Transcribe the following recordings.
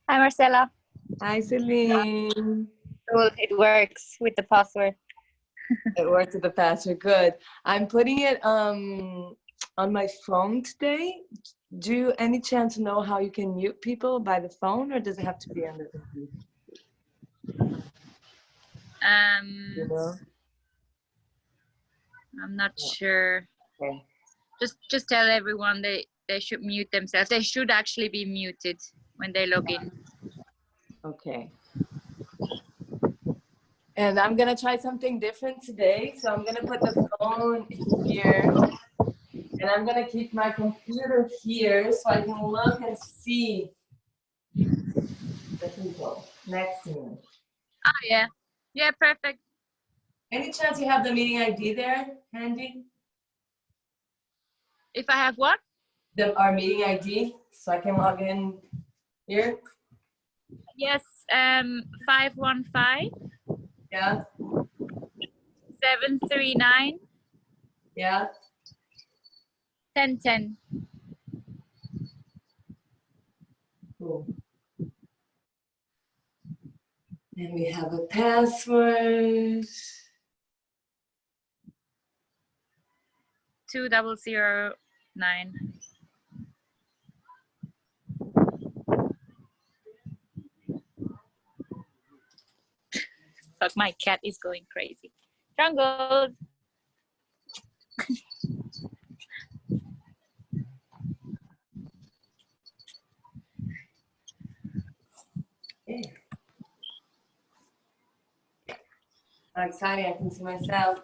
Hi, Marcela. Hi, Celine. Well, it works with the password. It worked with the password. Good. I'm putting it on my phone today. Do you any chance know how you can mute people by the phone, or does it have to be on the computer? You know? I'm not sure. Okay. Just tell everyone they should mute themselves. They should actually be muted when they log in. Okay. And I'm gonna try something different today. So I'm gonna put the phone here, and I'm gonna keep my computer here so I can look and see the people next to me. Oh yeah, yeah, perfect. Any chance you have the meeting ID there handy? If I have what? Our meeting ID, so I can log in here. Yes, 515 Yeah, 739 yeah. 1010. Cool. And we have a password. 2009. Fuck, my cat is going crazy. Jungle. Yeah. How exciting, I can see myself.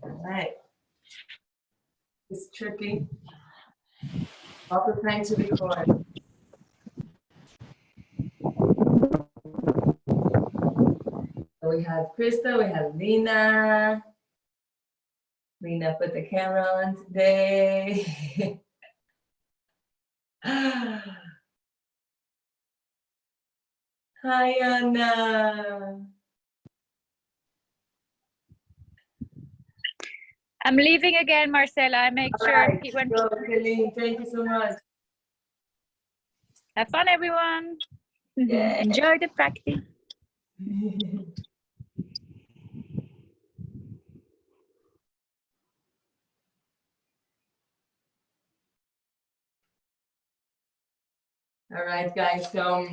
All right. It's trippy. Also trying to record. So we have Krista, we have Lena. Lena put the camera on today. Hi, Anna. I'm leaving again, Marcela. I make All sure right. when Go, Celine. Thank you so much. have fun, everyone. Yay. Enjoy the practice. All right, guys. So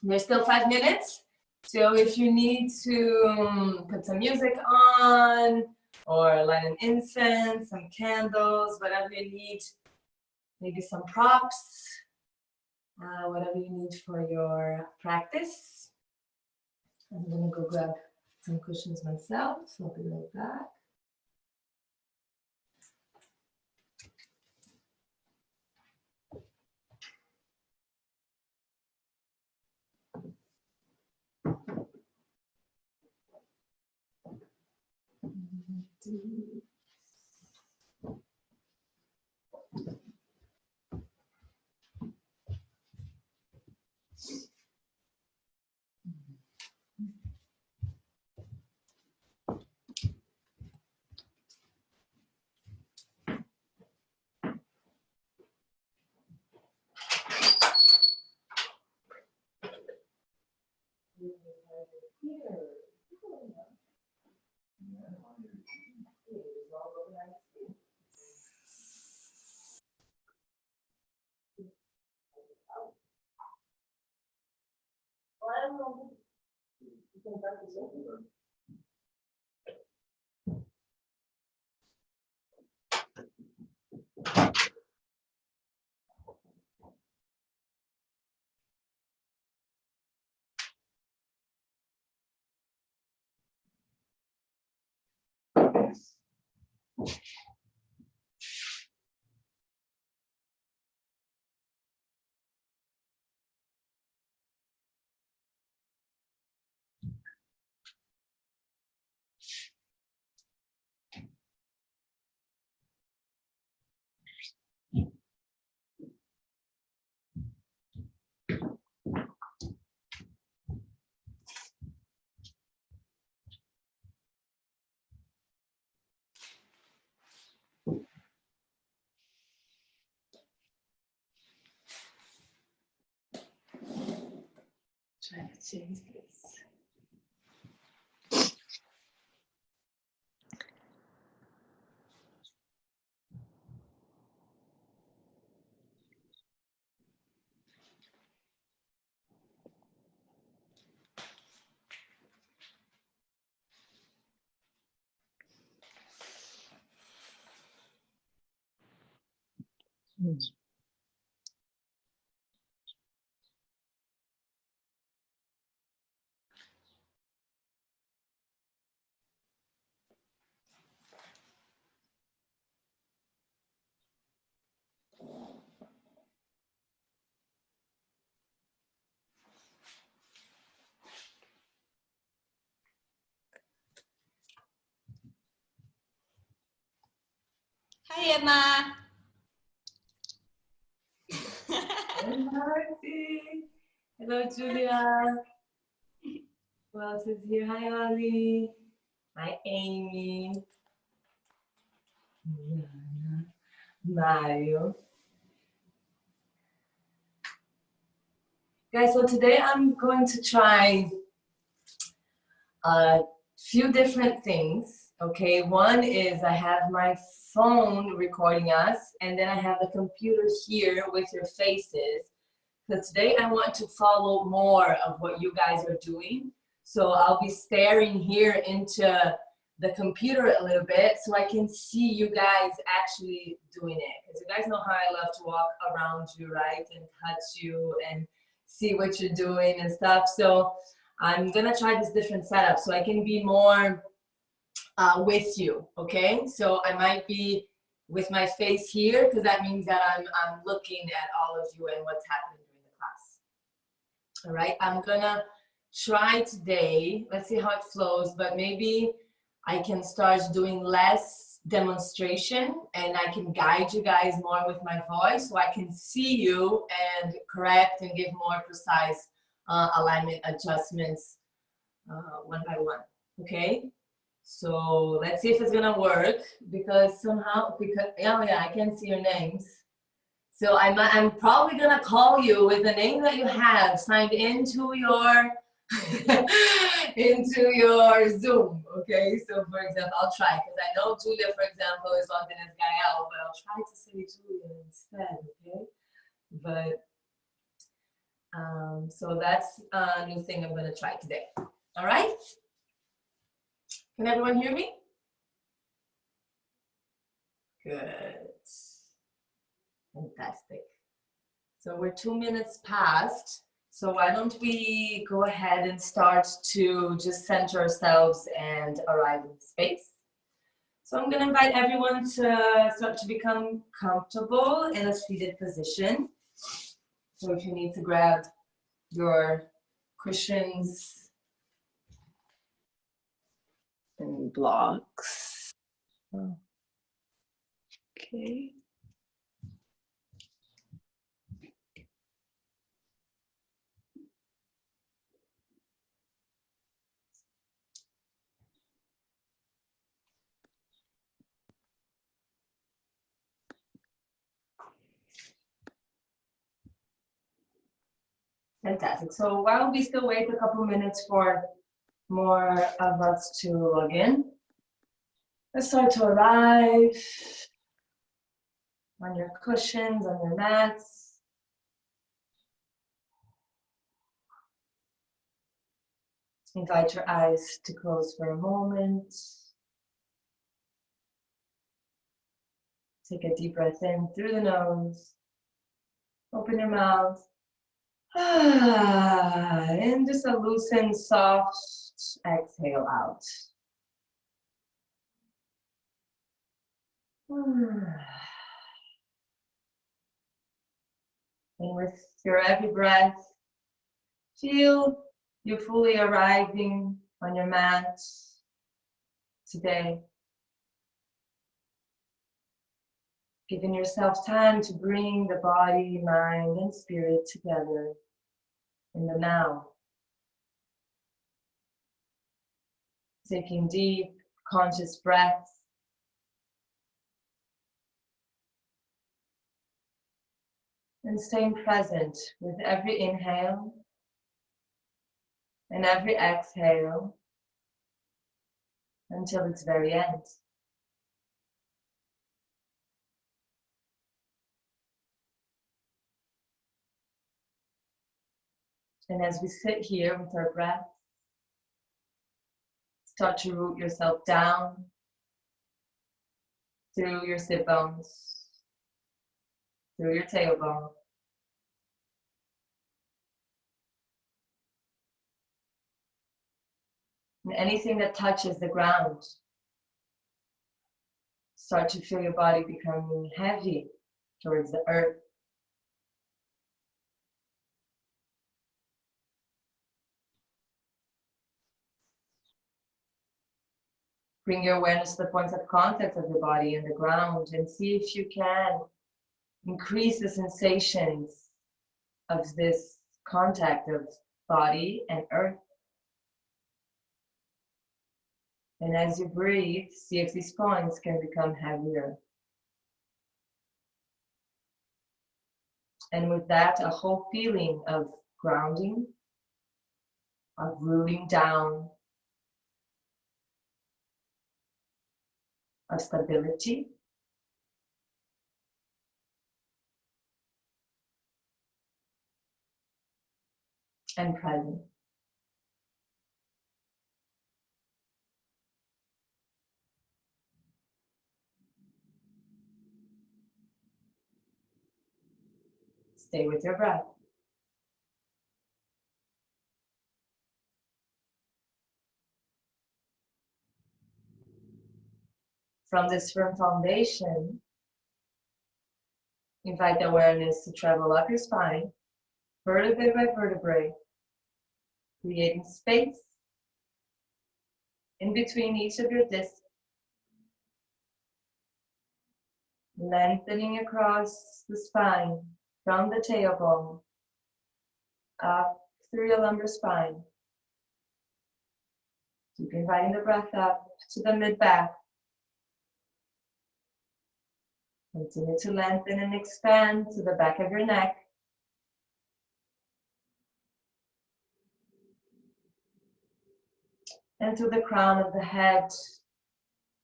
there's still 5 minutes. So if you need to put some music on or light an incense, some candles, whatever you need, maybe some props, whatever you need for your practice. I'm gonna go grab some cushions myself, so I'll be right back. try to change this. Hi, Emma. Hey, Marcy. Hello, Julia. Who else is here? Hi, Ollie. Hi, Amy. Liana. Mario. Guys, so today I'm going to try a few different things. Okay, one is I have my phone recording us, and then I have the computer here with your faces. So today I want to follow more of what you guys are doing. So I'll be staring here into the computer a little bit so I can see you guys actually doing it. Because you guys know how I love to walk around you, right? And touch you and see what you're doing and stuff. So I'm gonna try this different setup so I can be more with you, okay? So I might be with my face here because that means that I'm looking at all of you and what's happening during the class. All right, I'm gonna try today, let's see how it flows, but maybe I can start doing less demonstration and I can guide you guys more with my voice so I can see you and correct and give more precise alignment adjustments one by one, okay? So let's see if it's gonna work because somehow, yeah, I can see your names. So I'm probably gonna call you with the name that you have signed into your into your Zoom. Okay, so for example, I'll try because I know Julia, for example, is logged in as Gael, but I'll try to say Julia instead. Okay, but so that's a new thing I'm gonna try today. All right. Can everyone hear me? Good. Fantastic. So we're 2 minutes past. So why don't we go ahead and start to just center ourselves and arrive in space. So I'm going to invite everyone to start to become comfortable in a seated position. So if you need to grab your cushions and blocks. Okay. Fantastic. So while we still wait a couple minutes for more of us to log in, let's start to arrive on your cushions, on your mats. Invite your eyes to close for a moment. Take a deep breath in through the nose. Open your mouth. And just a loosened, soft exhale out. And with your every breath, feel you fully arriving on your mat today. Giving yourself time to bring the body, mind, and spirit together in the now. Taking deep, conscious breaths. And staying present with every inhale And every exhale until its very end. And as we sit here with our breath, start to root yourself down through your sit bones, through your tailbone. And anything that touches the ground, start to feel your body becoming heavy towards the earth. Bring your awareness to the points of contact of your body and the ground and see if you can increase the sensations of this contact of body and earth. And as you breathe, see if these points can become heavier. And with that, a whole feeling of grounding, of rooting down, of stability. And present. Stay with your breath. From this firm foundation, invite the awareness to travel up your spine, vertebrae by vertebrae, creating space in between each of your discs, lengthening across the spine from the tailbone up through your lumbar spine. Keep inviting the breath up to the mid-back. Continue to lengthen and expand to the back of your neck. And to the crown of the head,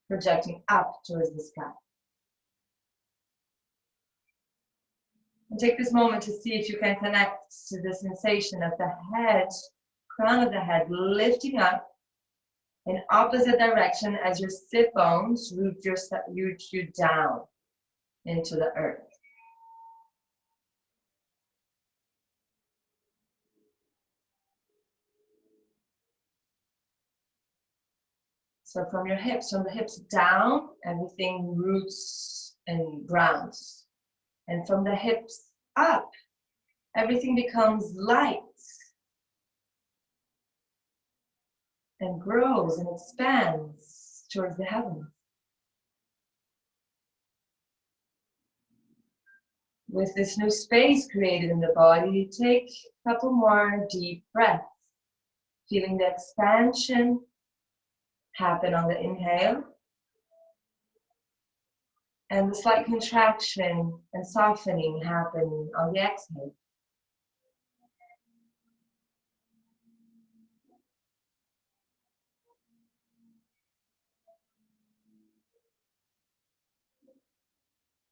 projecting up towards the sky. And take this moment to see if you can connect to the sensation of the head, crown of the head lifting up in opposite direction as your sit bones root you down into the earth. So from your hips, from the hips down, everything roots and grounds. And from the hips up, everything becomes light and grows and expands towards the heavens. With this new space created in the body, take a couple more deep breaths, feeling the expansion happen on the inhale and the slight contraction and softening happen on the exhale.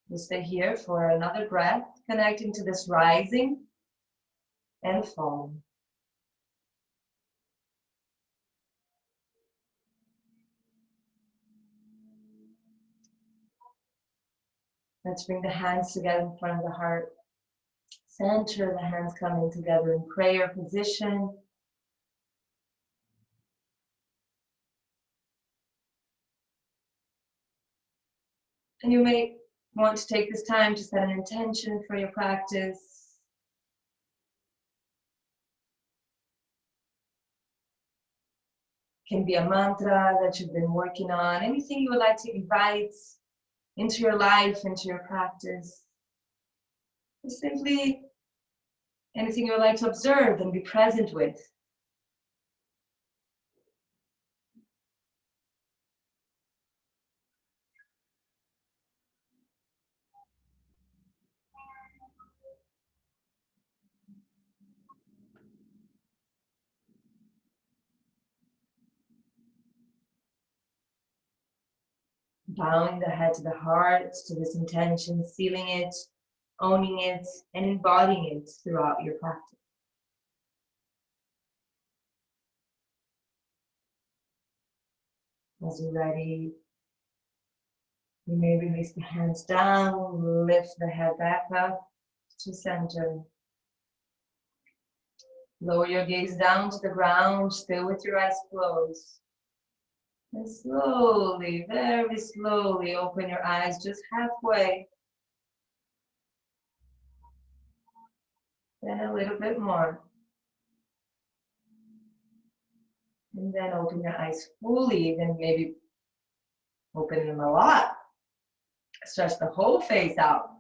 We'll stay here for another breath, connecting to this rising and falling. Let's bring the hands together in front of the heart. Center the hands coming together in prayer position. And you may want to take this time to set an intention for your practice. Can be a mantra that you've been working on, anything you would like to invite into your life, into your practice. Or simply anything you would like to observe and be present with. bowing the head to the heart, to this intention, sealing it, owning it, and embodying it throughout your practice. As you're ready, you may release the hands down, lift the head back up to center. Lower your gaze down to the ground, still with your eyes closed. And slowly, very slowly, open your eyes just halfway. Then a little bit more. And then open your eyes fully, then maybe open them a lot. Stretch the whole face out.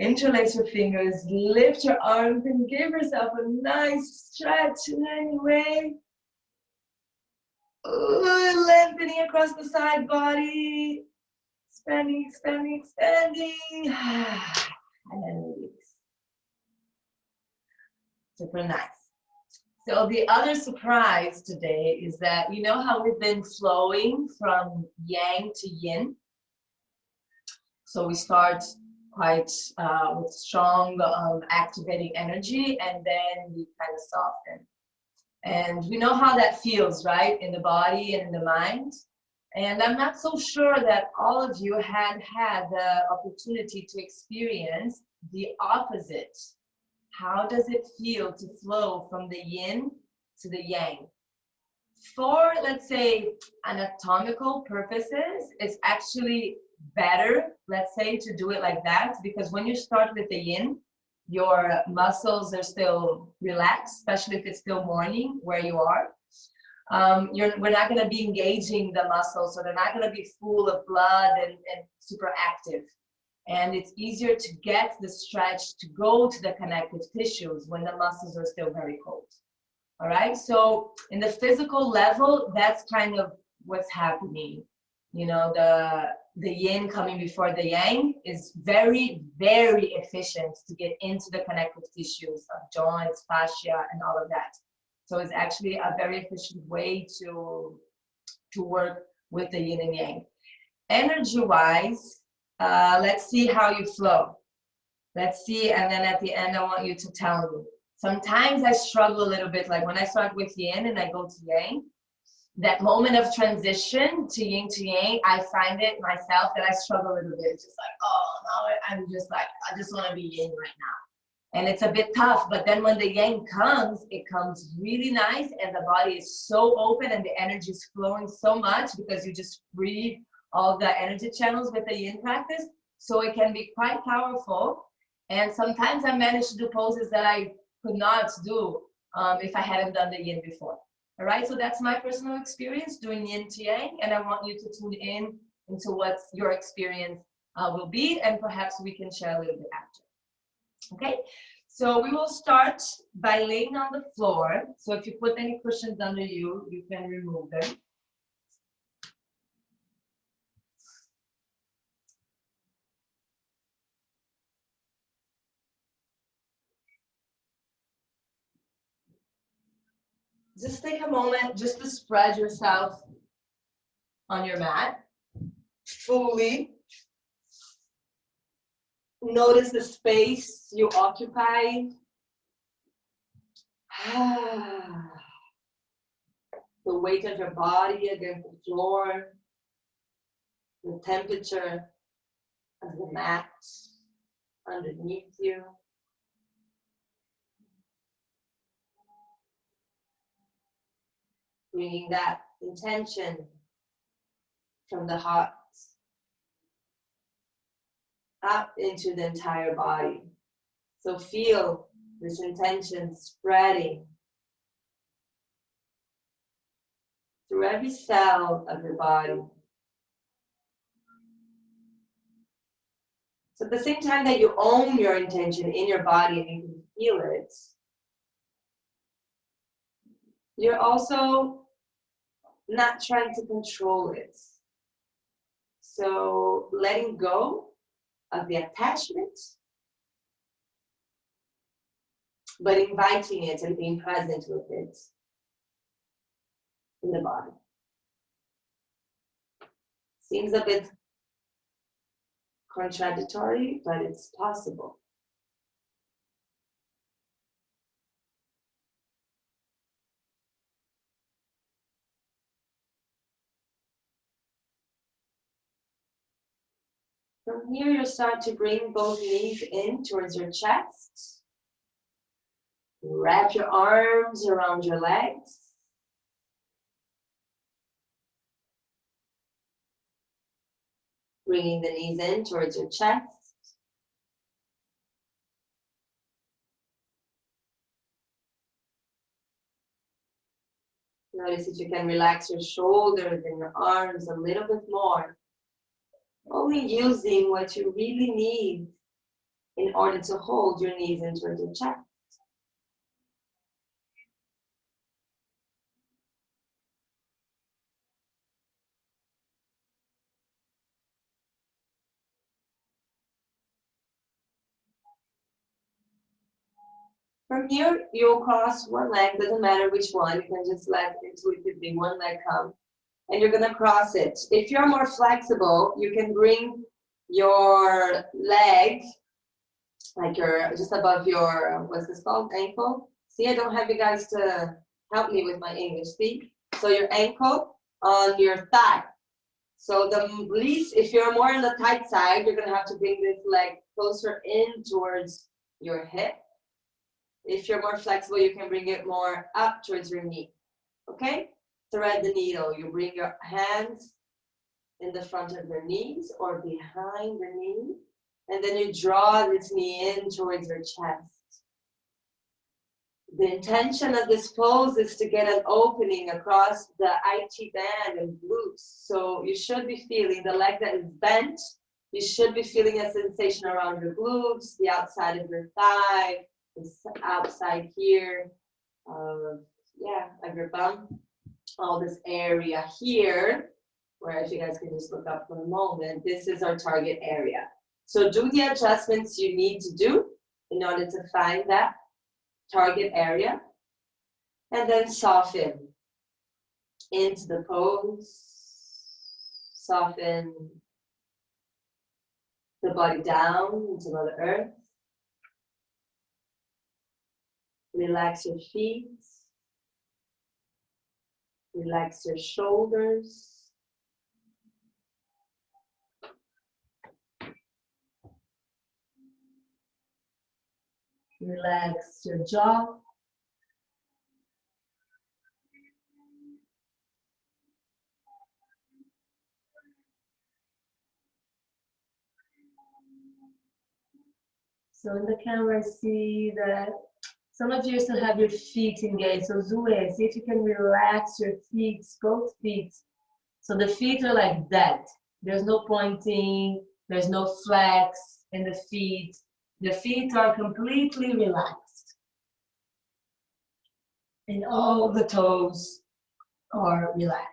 Interlace your fingers, lift your arms, and give yourself a nice stretch in any way. Lengthening across the side body. Expanding, expanding, expanding. And then release. Super nice. So the other surprise today is that, you know how we've been flowing from yang to yin? So we start quite with strong activating energy, and then we kind of soften. And we know how that feels, right? In the body and in the mind. And I'm not so sure that all of you had the opportunity to experience the opposite. How does it feel to flow from the yin to the yang? For, let's say, anatomical purposes, it's actually better, let's say, to do it like that, because when you start with the yin, your muscles are still relaxed, especially if it's still morning where you are. We're not going to be engaging the muscles, so they're not going to be full of blood and super active. And it's easier to get the stretch to go to the connective tissues when the muscles are still very cold. All right, so in the physical level, that's kind of what's happening. You know, the yin coming before the yang is very, very efficient to get into the connective tissues of joints, fascia, and all of that. So it's actually a very efficient way to work with the yin and yang. Energy-wise, let's see how you flow. Let's see, and then at the end, I want you to tell me. Sometimes I struggle a little bit, like when I start with yin and I go to yang, that moment of transition to yin to yang, I find it myself that I struggle a little bit. It's just like, oh, now I'm just like, I just want to be yin right now. And it's a bit tough, but then when the yang comes, it comes really nice, and the body is so open and the energy is flowing so much because you just free all the energy channels with the yin practice. So it can be quite powerful. And sometimes I manage to do poses that I could not do if I hadn't done the yin before. All right, so that's my personal experience doing yin to yang, and I want you to tune in into what your experience will be, and perhaps we can share a little bit after. Okay, so we will start by laying on the floor. So if you put any cushions under you, you can remove them. Just take a moment just to spread yourself on your mat fully. Notice the space you occupy. The weight of your body against the floor. The temperature of the mat underneath you. Bringing that intention from the heart up into the entire body. So feel this intention spreading through every cell of your body. So at the same time that you own your intention in your body and you can feel it, you're also not trying to control it. So letting go of the attachment, but inviting it and being present with it in the body. Seems a bit contradictory, but it's possible. From here, you start to bring both knees in towards your chest. Wrap your arms around your legs. Bringing the knees in towards your chest. Notice if you can relax your shoulders and your arms a little bit more. Only using what you really need in order to hold your knees in towards your chest. From here, you'll cross one leg, doesn't matter which one, you can just let intuitively one leg come. And you're gonna cross it. If you're more flexible, you can bring your leg, like your, just above your, what's this called, ankle? See, I don't have you guys to help me with my English, see? So your ankle on your thigh. So the least, if you're more on the tight side, you're gonna have to bring this leg closer in towards your hip. If you're more flexible, you can bring it more up towards your knee, okay? Thread the needle. You bring your hands in the front of your knees or behind the knee, and then you draw this knee in towards your chest. The intention of this pose is to get an opening across the IT band and glutes. So you should be feeling the leg that is bent. You should be feeling a sensation around your glutes, the outside of your thigh, this outside here, of your bum, all this area here, where if you guys can just look up for a moment, this is our target area. So do the adjustments you need to do in order to find that target area, and then soften into the pose, soften the body down into Mother Earth. Relax your feet. Relax your shoulders. Relax your jaw. So in the camera, I see that some of you still have your feet engaged. So Zue, see if you can relax your feet, both feet. So the feet are like that. There's no pointing, there's no flex in the feet. The feet are completely relaxed. And all the toes are relaxed.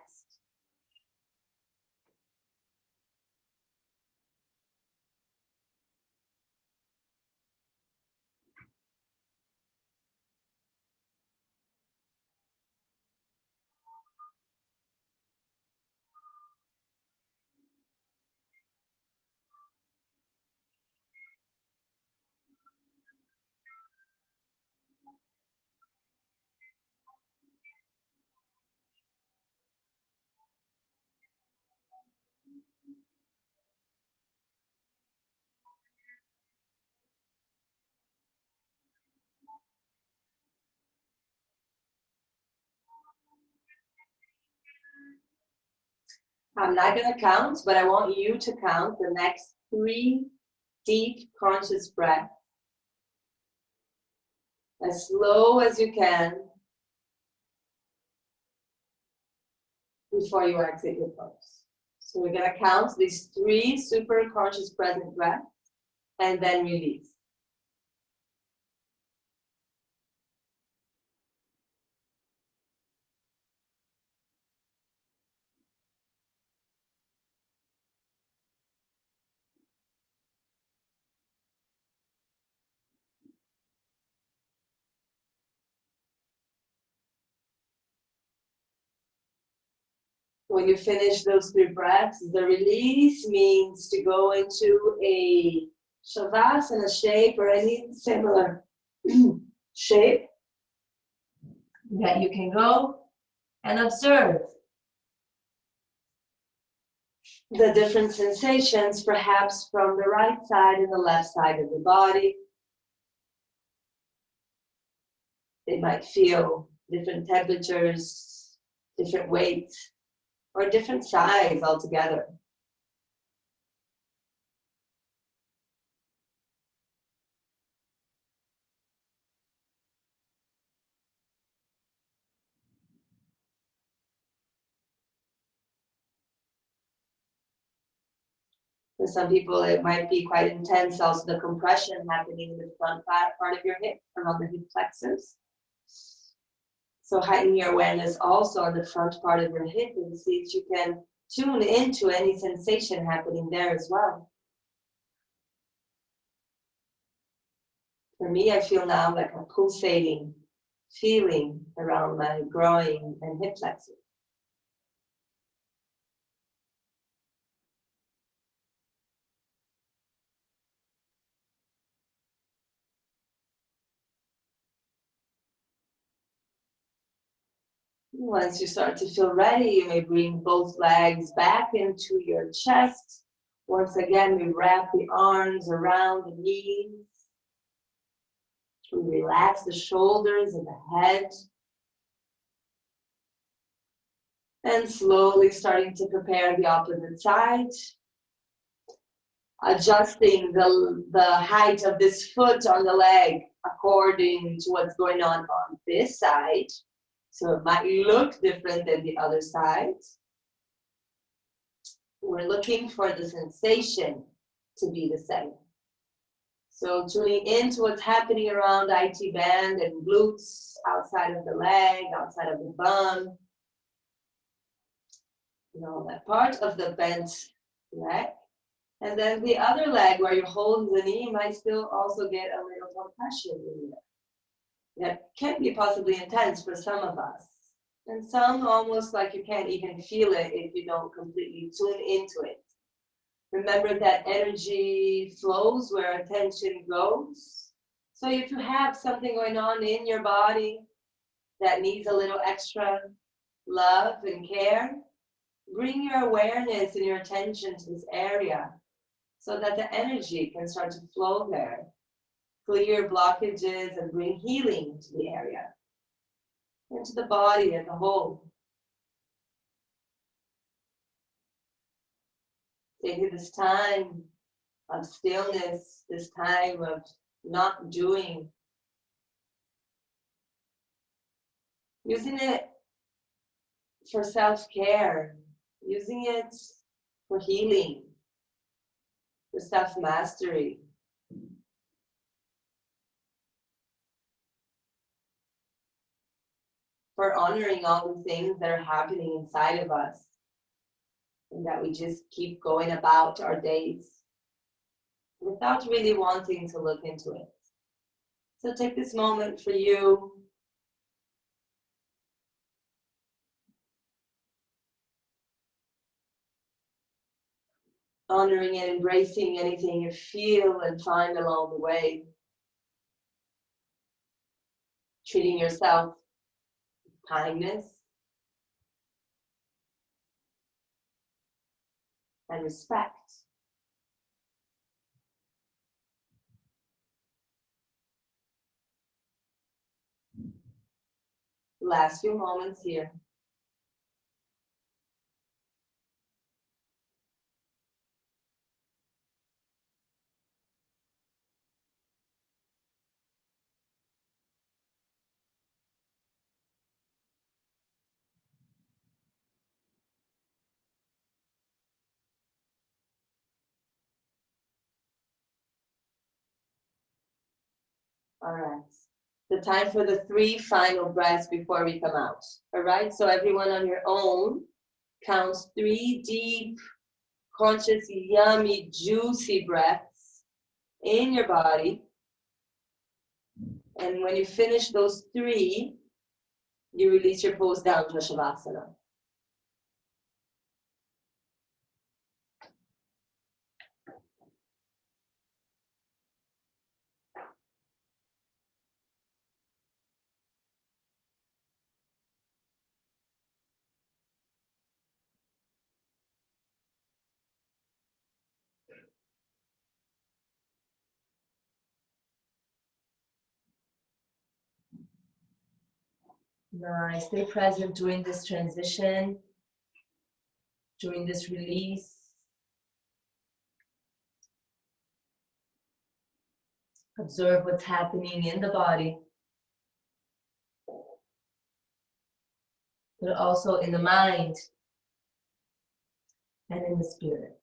I'm not going to count, but I want you to count the next 3 deep conscious breaths. As slow as you can before you exit your pose. So we're going to count these 3 super conscious present breaths and then release. When you finish those 3 breaths, the release means to go into a Shavasana shape or any similar shape that you can go and observe the different sensations, perhaps from the right side and the left side of the body. They might feel different temperatures, different weights, or different size altogether. For some people, it might be quite intense, also the compression happening in the front part of your hip, around the hip flexors. So heighten your awareness also on the front part of your hip and see if you can tune into any sensation happening there as well. For me, I feel now like a pulsating feeling around my groin and hip flexors. Once you start to feel ready, you may bring both legs back into your chest. Once again, we wrap the arms around the knees. We relax the shoulders and the head. And slowly starting to prepare the opposite side. Adjusting the height of this foot on the leg according to what's going on this side. So it might look different than the other side. We're looking for the sensation to be the same. So tuning into what's happening around the IT band and glutes, outside of the leg, outside of the bum. You know, that part of the bent leg. And then the other leg where you're holding the knee might still also get a little compression in there. That can be possibly intense for some of us. And some almost like you can't even feel it if you don't completely tune into it. Remember that energy flows where attention goes. So if you have something going on in your body that needs a little extra love and care, bring your awareness and your attention to this area so that the energy can start to flow there. Clear blockages and bring healing to the area, into the body as a whole. Take this time of stillness, this time of not doing. Using it for self-care, using it for healing, for self-mastery. For honoring all the things that are happening inside of us and that we just keep going about our days without really wanting to look into it. So take this moment for you. Honoring and embracing anything you feel and find along the way. Treating yourself with kindness and respect. Last few moments here. All right. The time for the 3 final breaths before we come out. All right. So everyone on your own counts 3 deep, conscious, yummy, juicy breaths in your body. And when you finish those 3, you release your pose down to Shavasana. Nice. Stay present during this transition, during this release. Observe what's happening in the body, but also in the mind and in the spirit.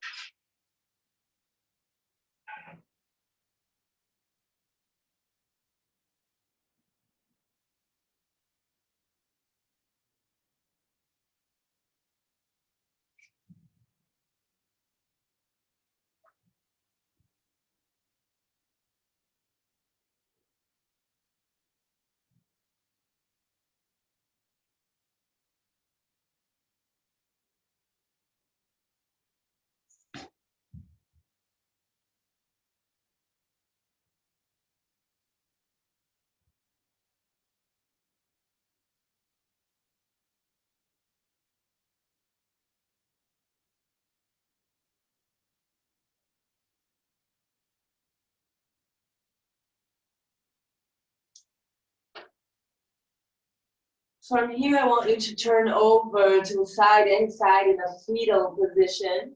From here, I want you to turn over to the side and side in a fetal position.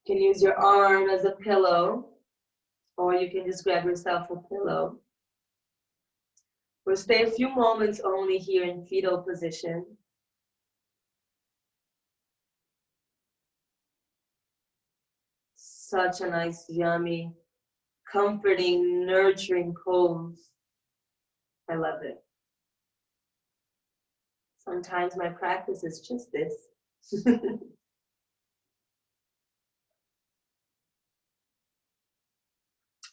You can use your arm as a pillow, or you can just grab yourself a pillow. We'll stay a few moments only here in fetal position. Such a nice, yummy, comforting, nurturing pose. I love it. Sometimes my practice is just this.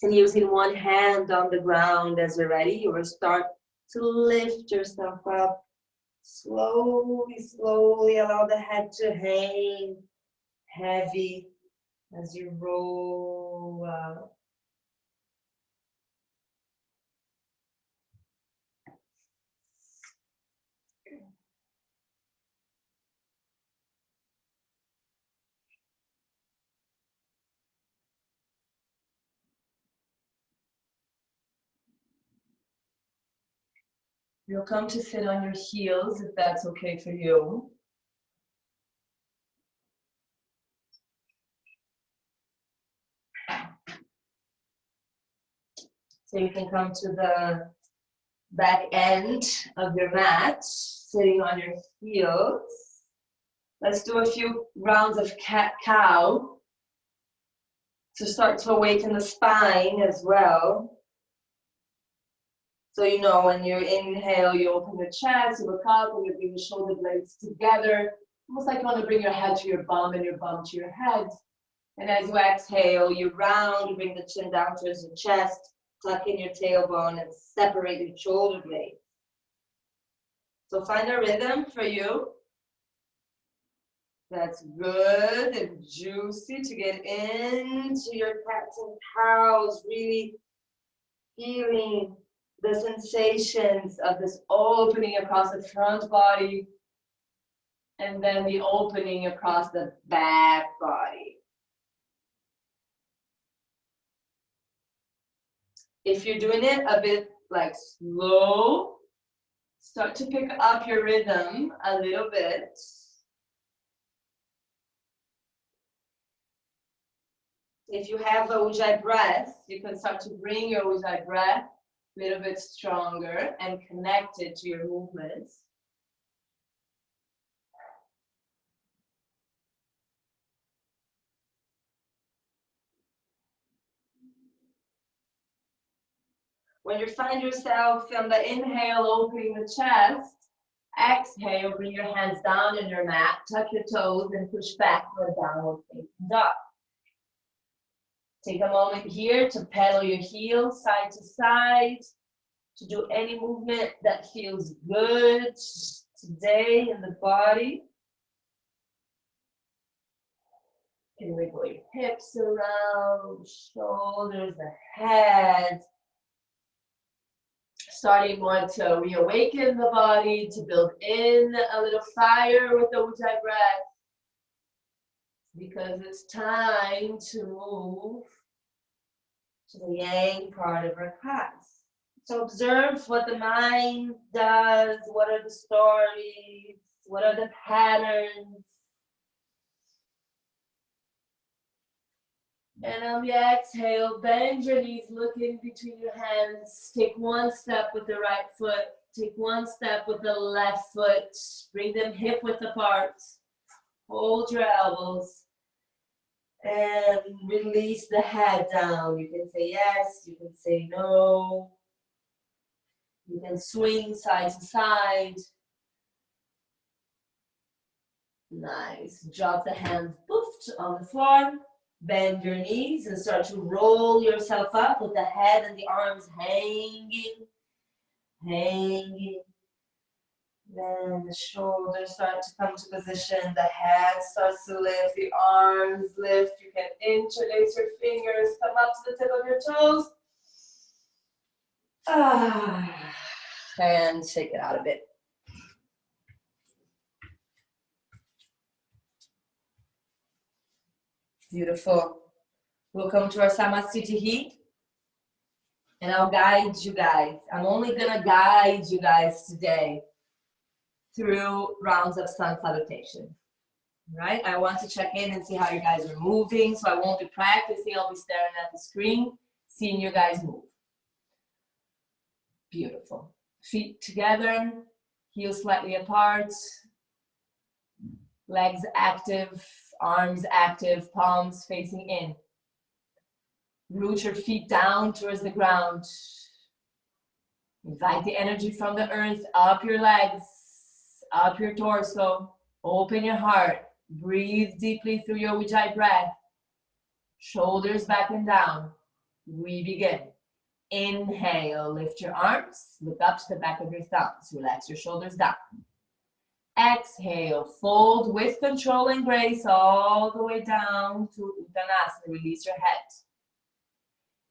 And using one hand on the ground as you're ready, you will start to lift yourself up. Slowly, slowly allow the head to hang heavy as you roll out. You'll come to sit on your heels if that's okay for you. So you can come to the back end of your mat, sitting on your heels. Let's do a few rounds of cat-cow to start to awaken the spine as well. So you know when you inhale, you open your chest, you look up, and you bring the shoulder blades together. Almost like you want to bring your head to your bum and your bum to your head. And as you exhale, you round, you bring the chin down towards your chest, tuck in your tailbone, and separate your shoulder blades. So find a rhythm for you that's good and juicy to get into your cats and cows, really feeling the sensations of this opening across the front body and then the opening across the back body. If you're doing it a bit like slow, start to pick up your rhythm a little bit. If you have a Ujjayi breath, you can start to bring your Ujjayi breath a little bit stronger and connect it to your movements. When you find yourself on the inhale, opening the chest, exhale, bring your hands down in your mat, tuck your toes and push back for a downward facing dog. Take a moment here to pedal your heels side to side, to do any movement that feels good today in the body. You can wiggle your hips around, shoulders, the head. Starting more to reawaken the body, to build in a little fire with the Ujjayi breath. Because it's time to move to the yang part of our class. So observe what the mind does, what are the stories, what are the patterns. And on the exhale, bend your knees, look in between your hands. Take one step with the right foot. Take one step with the left foot. Bring them hip width apart. Hold your elbows. And release the head down. You can say yes, you can say no. You can swing side to side. Nice. Drop the hands on the floor. Bend your knees and start to roll yourself up with the head and the arms hanging. Hanging. Then the shoulders start to come to position. The head starts to lift. The arms lift. You can interlace your fingers. Come up to the tip of your toes. And shake it out a bit. Beautiful. We'll come to our Samasthiti. And I'll guide you guys. I'm only gonna guide you guys today through rounds of sun salutation. Right? I want to check in and see how you guys are moving. So I won't be practicing. I'll be staring at the screen, seeing you guys move. Beautiful. Feet together, heels slightly apart, legs active, arms active, palms facing in. Root your feet down towards the ground. Invite the energy from the earth up your legs, up your torso. Open your heart. Breathe deeply through your Ujjayi breath. Shoulders back and down. We begin. Inhale, lift your arms, look up to the back of your thumbs, relax your shoulders down. Exhale, fold with control and grace all the way down to Uttanasana, release your head.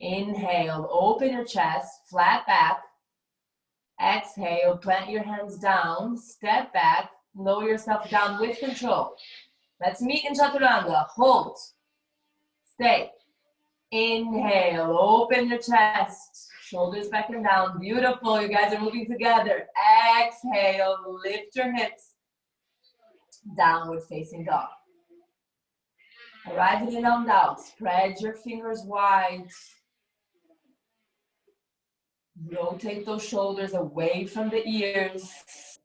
Inhale, open your chest, flat back. Exhale, plant your hands down, step back, lower yourself down with control. Let's meet in Chaturanga, hold, stay. Inhale, open your chest, shoulders back and down. Beautiful, you guys are moving together. Exhale, lift your hips. Downward facing dog. Arriving in down dog, spread your fingers wide. Rotate those shoulders away from the ears.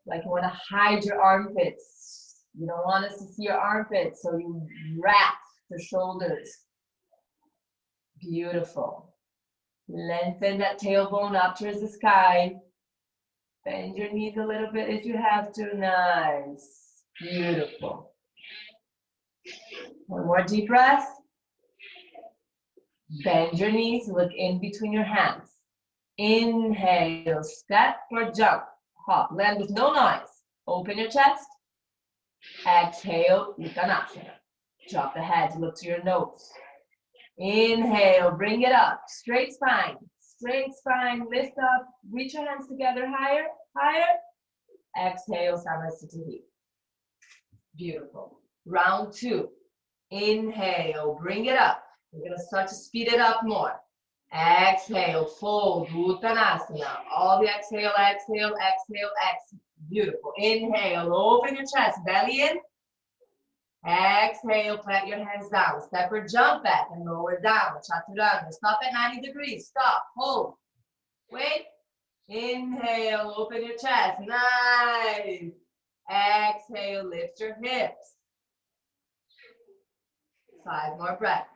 Like you want to hide your armpits. You don't want us to see your armpits, so you wrap the shoulders. Beautiful. Lengthen that tailbone up towards the sky. Bend your knees a little bit if you have to. Nice. Beautiful. One more deep breath. Bend your knees. Look in between your hands. Inhale. Step or jump. Hop. Land with no noise. Open your chest. Exhale. Uttanasana. Drop the head. Look to your nose. Inhale, bring it up, straight spine, lift up, reach your hands together higher, higher. Exhale, Samasthiti. Beautiful. Round two. Inhale, bring it up. We're gonna start to speed it up more. Exhale, fold, Uttanasana. All the exhale, exhale, exhale, exhale. Beautiful. Inhale, open your chest, belly in. Exhale, plant your hands down. Step or jump back and lower down. Chaturanga. Stop at 90 degrees. Stop. Hold. Wait. Inhale, open your chest. Nice. Exhale, lift your hips. 5 more breaths.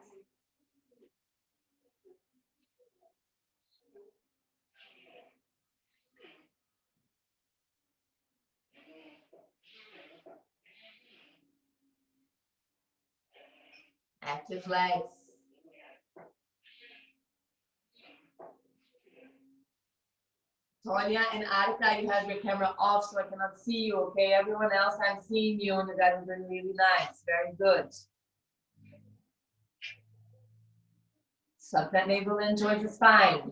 Active legs. Tonya and Arita, you have your camera off so I cannot see you, okay? Everyone else, I'm seeing you and you guys are doing really nice. Very good. Suck that navel in towards the spine.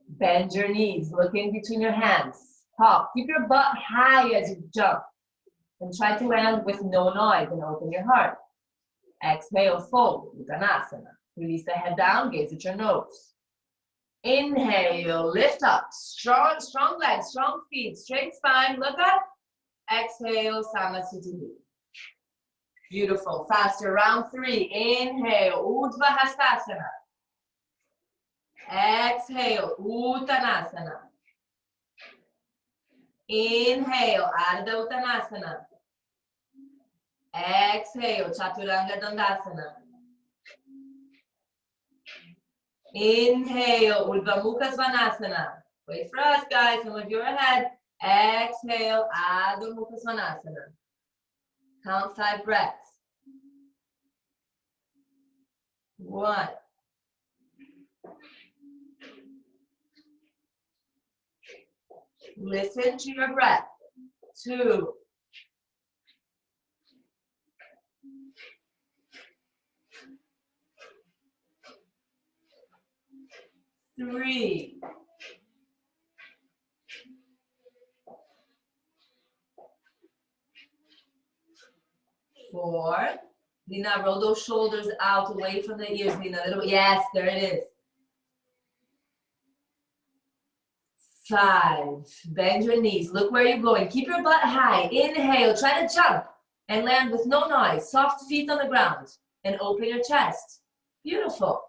Bend your knees, look in between your hands. Hop, keep your butt high as you jump. And try to land with no noise and open your heart. Exhale, fold, Uttanasana. Release the head down, gaze at your nose. Inhale, lift up. Strong legs, strong feet, straight spine, look up. Exhale, Samasthiti. Beautiful. Faster. Round 3. Inhale, Urdhva Hastasana. Exhale, Uttanasana. Inhale, Ardha Uttanasana. Exhale, Chaturanga Dandasana. Inhale, Urdhva Mukha Svanasana. Wait for us, guys. Some of you are ahead. Exhale, Adho Mukha Svanasana. Count 5 breaths. 1. Listen to your breath. 2. 3. 4. Lina, roll those shoulders out away from the ears, Lina. Yes, there it is. 5. Bend your knees. Look where you're going. Keep your butt high. Inhale. Try to jump and land with no noise. Soft feet on the ground. And open your chest. Beautiful.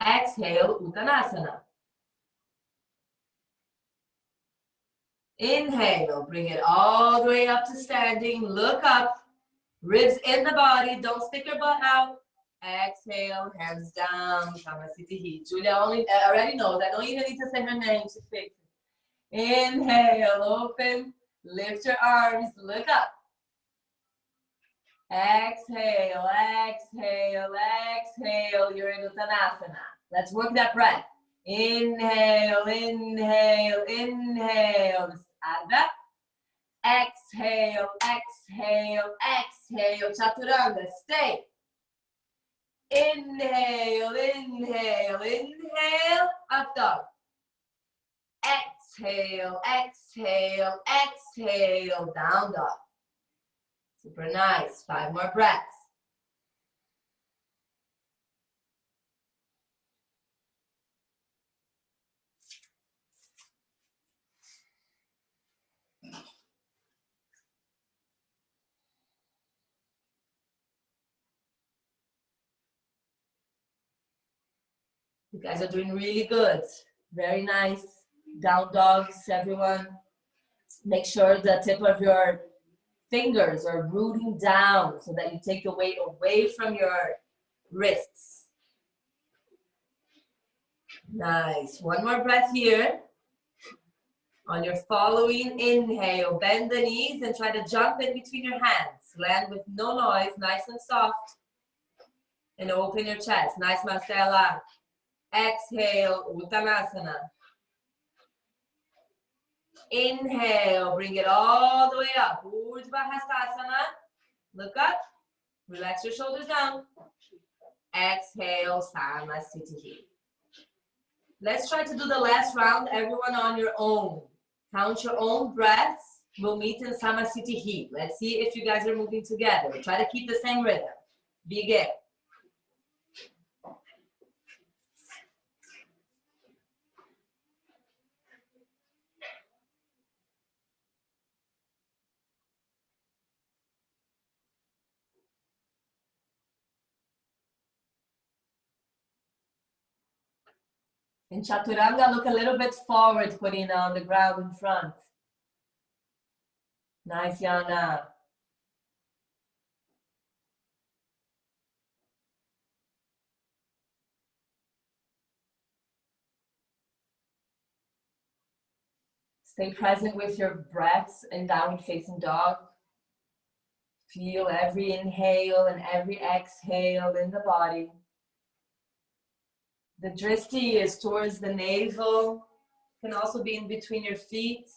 Exhale, Uttanasana. Inhale. Bring it all the way up to standing. Look up. Ribs in the body. Don't stick your butt out. Exhale, hands down. Samasthiti. Julia already knows. I don't even need to say her name. She's fixing. Inhale, open. Lift your arms. Look up. Exhale, exhale, exhale. You're in Uttanasana. Let's work that breath. Inhale, inhale, inhale. Ardha. Exhale, exhale, exhale. Chaturanga. Stay. Inhale, inhale, inhale. Up dog. Exhale, exhale, exhale. Down dog. Super nice. 5 more breaths. You guys are doing really good. Very nice. Down dogs, everyone. Make sure the tip of your fingers are rooting down so that you take the weight away from your wrists. Nice. 1 more breath here. On your following inhale, bend the knees and try to jump in between your hands. Land with no noise, nice and soft. And open your chest. Nice, Marcela. Exhale, Uttanasana. Inhale, bring it all the way up. Urdhva Hastasana. Look up. Relax your shoulders down. Exhale, Samasthiti. Let's try to do the last round, everyone on your own. Count your own breaths. We'll meet in Samasthiti. Let's see if you guys are moving together. Try to keep the same rhythm. Begin. In Chaturanga, look a little bit forward, Corina, on the ground in front. Nice, Yana. Stay present with your breaths in downward facing dog. Feel every inhale and every exhale in the body. The drishti is towards the navel. Can also be in between your feet.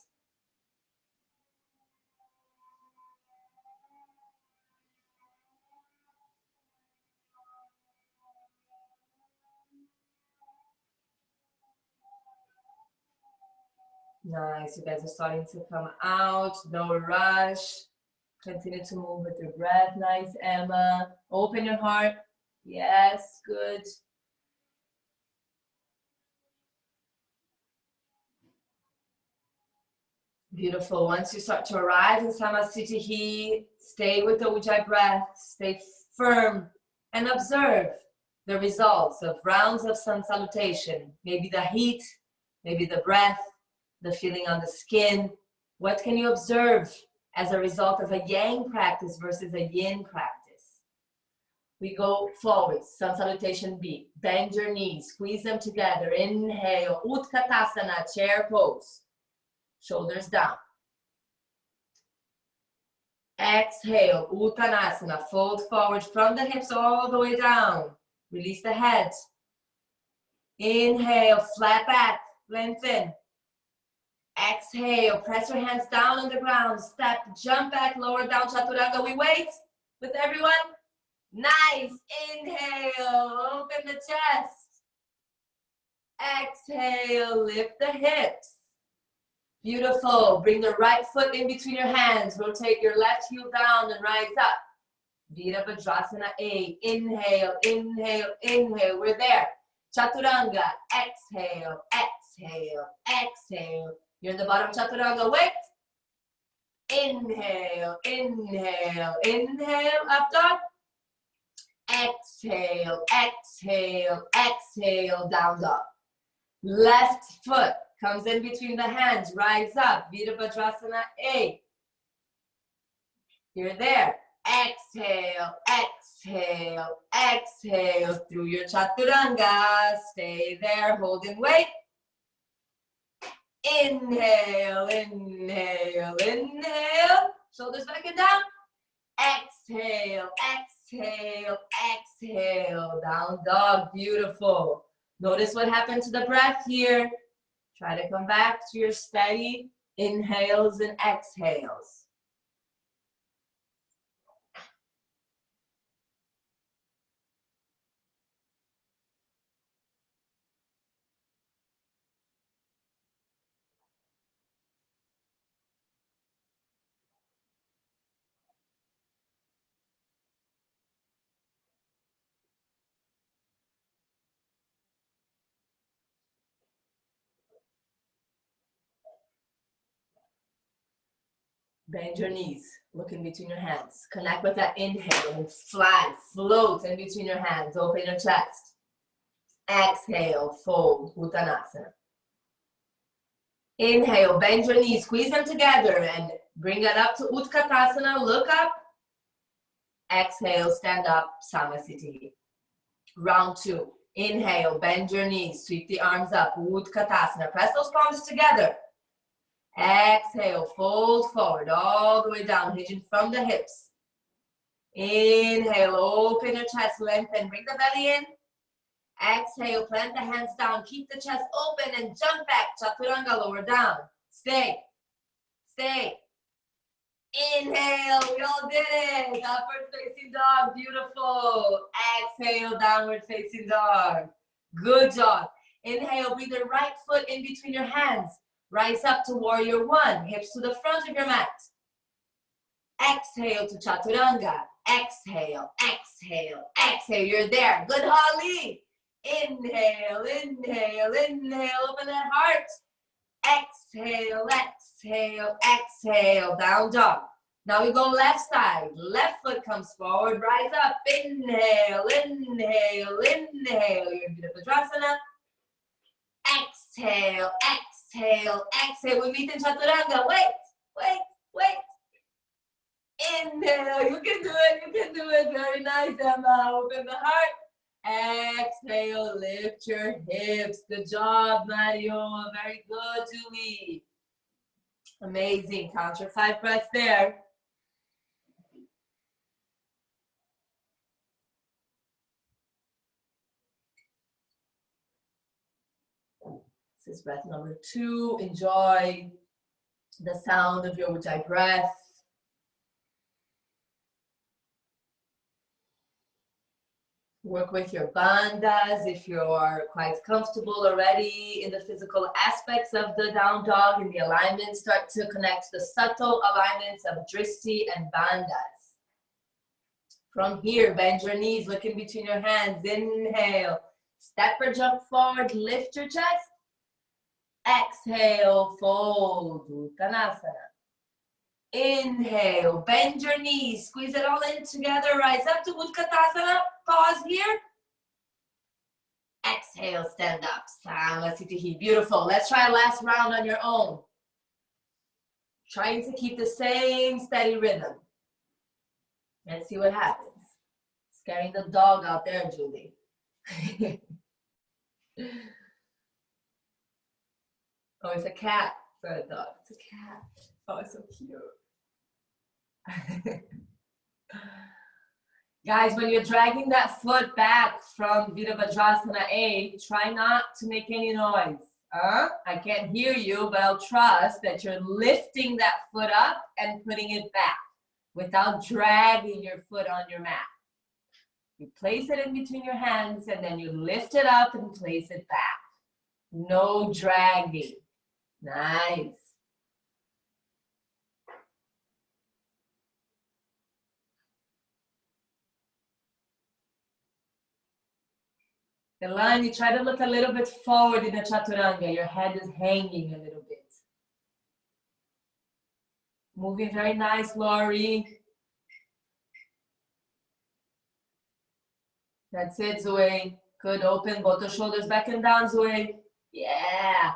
Nice, you guys are starting to come out, no rush. Continue to move with your breath. Nice, Emma. Open your heart. Yes, good. Beautiful. Once you start to arrive in Samasthiti, stay with the Ujjayi breath, stay firm, and observe the results of rounds of sun salutation. Maybe the heat, maybe the breath, the feeling on the skin. What can you observe as a result of a yang practice versus a yin practice? We go forward, sun salutation B. Bend your knees, squeeze them together. Inhale, Utkatasana, chair pose. Shoulders down. Exhale, Uttanasana, fold forward from the hips all the way down. Release the head. Inhale, flat back, lengthen. Exhale, press your hands down on the ground. Step, jump back, lower down, Chaturanga. We wait with everyone. Nice. Inhale, open the chest. Exhale, lift the hips. Beautiful. Bring the right foot in between your hands. Rotate your left heel down and rise up. Virabhadrasana A. Inhale, inhale, inhale. We're there. Chaturanga. Exhale, exhale, exhale. You're in the bottom Chaturanga. Wait. Inhale, inhale, inhale. Up dog. Exhale, exhale, exhale. Down dog. Left foot comes in between the hands. Rise up. Virabhadrasana A. You're there. Exhale, exhale, exhale through your Chaturanga. Stay there, holding weight. Inhale, inhale, inhale. Shoulders back and down. Exhale, exhale, exhale. Down dog, beautiful. Notice what happened to the breath here. Try to come back to your steady inhales and exhales. Bend your knees, look in between your hands. Connect with that inhale and fly, float in between your hands. Open your chest. Exhale, fold, Uttanasana. Inhale, bend your knees, squeeze them together and bring it up to Utkatasana. Look up. Exhale, stand up, Samasthiti. Round 2. Inhale, bend your knees, sweep the arms up, Utkatasana. Press those palms together. Exhale, fold forward all the way down, hinging from the hips. Inhale, open your chest, lengthen, bring the belly in. Exhale, plant the hands down, keep the chest open and jump back, Chaturanga, lower down. Stay, stay. Inhale, we all did it. Upward facing dog, beautiful. Exhale, downward facing dog. Good job. Inhale, bring the right foot in between your hands. Rise up to warrior 1, hips to the front of your mat. Exhale to Chaturanga. Exhale, exhale, exhale. You're there. Good, Holly. Inhale, inhale, inhale. Open that heart. Exhale, exhale, exhale. Down dog. Now we go left side. Left foot comes forward. Rise up. Inhale, inhale, inhale. You're in Virabhadrasana. Exhale, exhale, exhale. We meet in Chaturanga. Wait, wait, wait. Inhale. You can do it. You can do it. Very nice, Emma. Open the heart. Exhale. Lift your hips. Good job, Mario. Very good, Julie. Amazing. Count your 5 breaths there. This is breath number 2. Enjoy the sound of your Ujjayi breath. Work with your bandhas if you are quite comfortable already in the physical aspects of the down dog and the alignment. Start to connect the subtle alignments of drishti and bandhas. From here, bend your knees, look in between your hands. Inhale, step or jump forward, lift your chest. Exhale, fold, Uttanasana. Inhale, bend your knees, squeeze it all in together, rise up to Utkatasana, pause here. Exhale, stand up, Samasthiti. Beautiful. Let's try a last round on your own. Trying to keep the same steady rhythm. And see what happens. Scaring the dog out there, Julie. Oh, it's a cat for a dog. It's a cat. Oh, it's so cute. Guys, when you're dragging that foot back from Virabhadrasana A, try not to make any noise. I can't hear you, but I'll trust that you're lifting that foot up and putting it back without dragging your foot on your mat. You place it in between your hands and then you lift it up and place it back. No dragging. Nice. Elani, try to look a little bit forward in the Chaturanga. Your head is hanging a little bit. Moving very nice, Lori. That's it, Zoe. Good, open, both the shoulders back and down, Zoe. Yeah.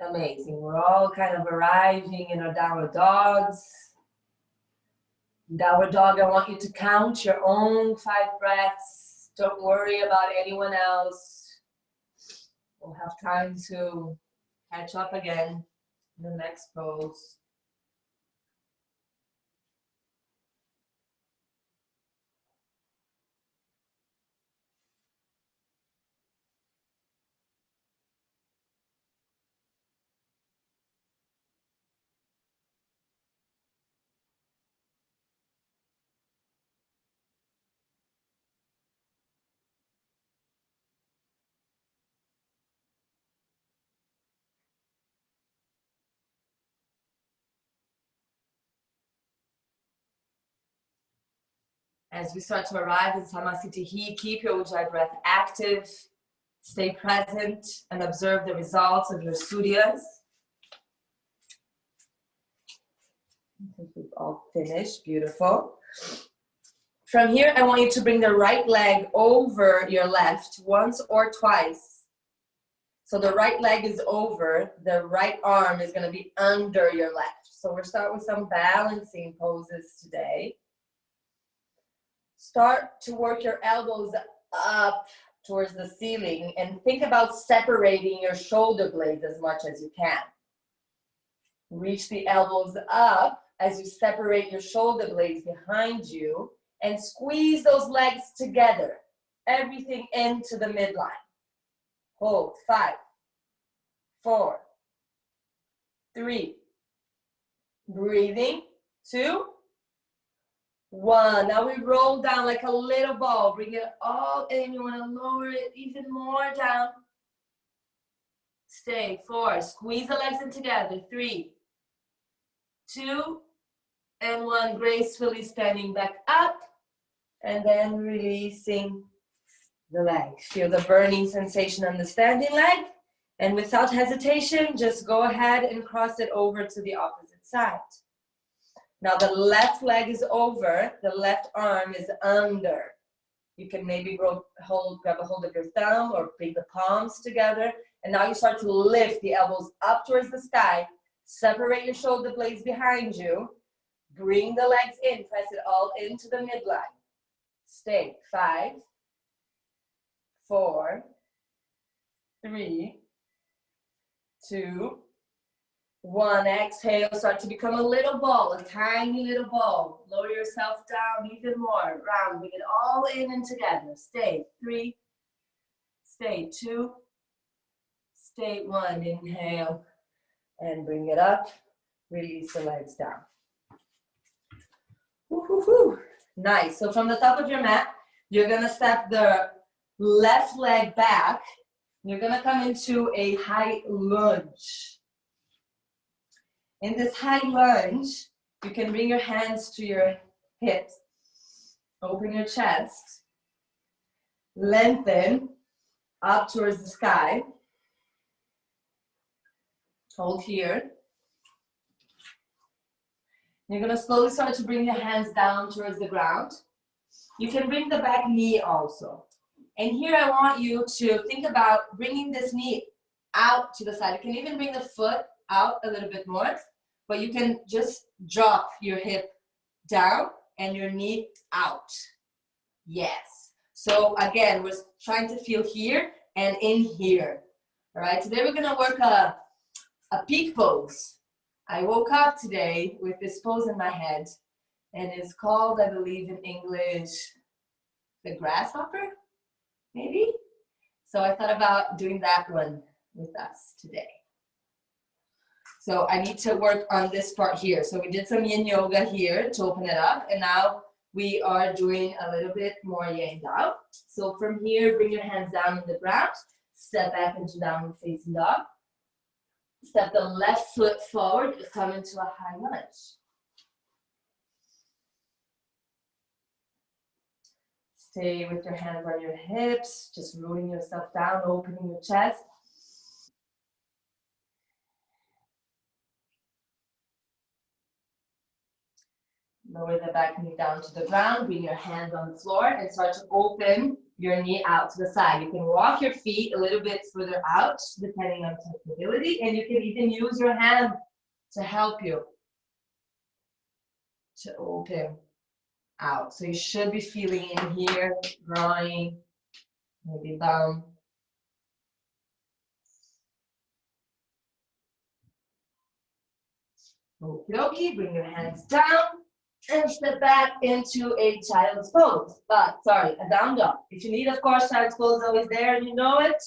Amazing. We're all kind of arriving in our downward dogs. Downward dog, I want you to count your own 5 breaths. Don't worry about anyone else. We'll have time to catch up again in the next pose. As we start to arrive in Samasthiti, keep your Ujjayi breath active, stay present, and observe the results of your suryas. I think we've all finished. Beautiful. From here, I want you to bring the right leg over your left once or twice. So the right leg is over, the right arm is going to be under your left. So we'll start with some balancing poses today. Start to work your elbows up towards the ceiling and think about separating your shoulder blades as much as you can. Reach the elbows up as you separate your shoulder blades behind you and squeeze those legs together. Everything into the midline. Hold. 5, 4, 3. Breathing. 2, 1. Now we roll down like a little ball. Bring it all in. You want to lower it even more down. Stay. 4. Squeeze the legs in together. 3, 2, and 1. Gracefully standing back up. And then releasing the leg. Feel the burning sensation on the standing leg. And without hesitation, just go ahead and cross it over to the opposite side. Now the left leg is over, the left arm is under. You can maybe grab a hold of your thumb or bring the palms together. And now you start to lift the elbows up towards the sky. Separate your shoulder blades behind you. Bring the legs in, press it all into the midline. Stay. 5, 4, 3, 2, 1. Exhale, start to become a little ball, a tiny little ball. Lower yourself down even more. Round, bring it all in and together. Stay. 3, stay. 2, stay. 1. Inhale and bring it up. Release the legs down. Woo-hoo-hoo. Nice. So from the top of your mat, you're going to step the left leg back. You're going to come into a high lunge. In this high lunge, you can bring your hands to your hips, open your chest, lengthen up towards the sky, hold here. You're gonna slowly start to bring your hands down towards the ground. You can bring the back knee also. And here I want you to think about bringing this knee out to the side. You can even bring the foot out a little bit more, but you can just drop your hip down and your knee out. Yes. So again, we're trying to feel here and in here. All right, today we're gonna work a peak pose. I woke up today with this pose in my head, and it's called, I believe in English, the grasshopper, maybe? So I thought about doing that one with us today. So I need to work on this part here. So we did some yin yoga here to open it up, and now we are doing a little bit more yang dao. So from here, bring your hands down on the ground, step back into downward facing dog. Step the left foot forward, come into a high lunge. Stay with your hands on your hips, just rooting yourself down, opening your chest. Lower the back knee down to the ground, bring your hands on the floor, and start to open your knee out to the side. You can walk your feet a little bit further out, depending on flexibility, and you can even use your hand to help you to open out. So you should be feeling in here, groin, maybe bum. Okie dokie, bring your hands down and step back into a child's pose. A down dog. If you need, of course, child's pose is always there and you know it.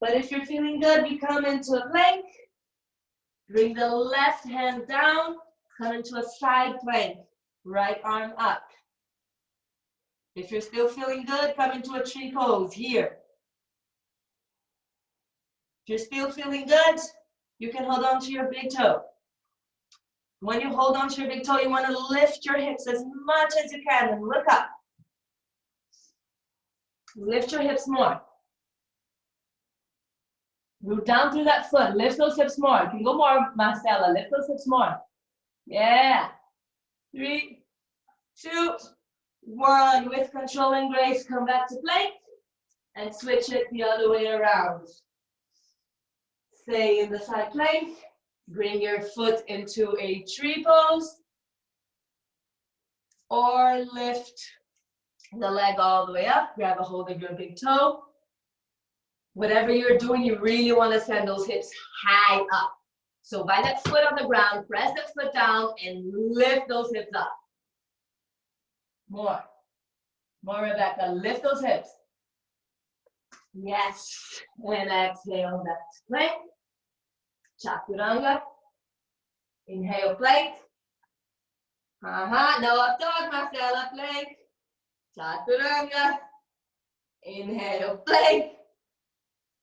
But if you're feeling good, we come into a plank. Bring the left hand down, come into a side plank. Right arm up. If you're still feeling good, come into a tree pose here. If you're still feeling good, you can hold on to your big toe. When you hold on to your big toe, you want to lift your hips as much as you can and look up. Lift your hips more. Root down through that foot. Lift those hips more. You can go more, Marcella. Lift those hips more. Yeah. 3, 2, 1. With control and grace, come back to plank and switch it the other way around. Stay in the side plank. Bring your foot into a tree pose, or lift the leg all the way up. Grab a hold of your big toe. Whatever you're doing, you really want to send those hips high up. So by that foot on the ground, press that foot down and lift those hips up. More. More, Rebecca. Lift those hips. Yes. And exhale, back to plank. Chaturanga. Inhale, plank. No up dog, Marcella, plank. Chaturanga. Inhale, plank.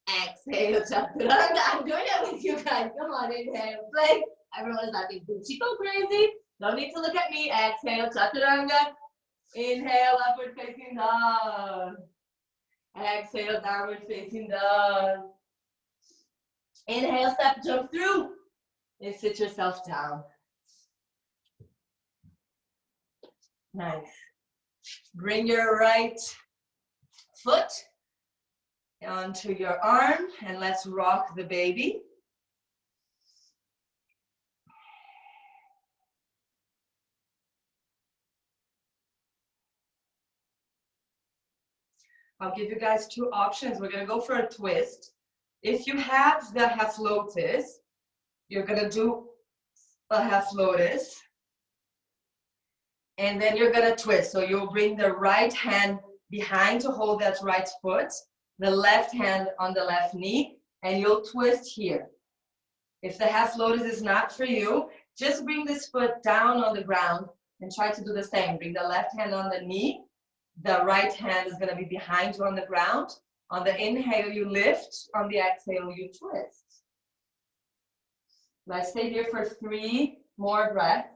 Exhale, chaturanga. I'm doing it with you guys. Come on, inhale, plank. Everyone's laughing. Did she go crazy? Don't need to look at me. Exhale, chaturanga. Inhale, upward facing dog. Exhale, downward facing dog. Inhale, step, jump through. And sit yourself down. Nice. Bring your right foot onto your arm and let's rock the baby. I'll give you guys 2 options. We're gonna go for a twist. If you have the half lotus, you're gonna do a half lotus. And then you're gonna twist. So you'll bring the right hand behind to hold that right foot, the left hand on the left knee, and you'll twist here. If the half lotus is not for you, just bring this foot down on the ground and try to do the same. Bring the left hand on the knee. The right hand is gonna be behind you on the ground. On the inhale, you lift. On the exhale, you twist. Let's stay here for 3 more breaths.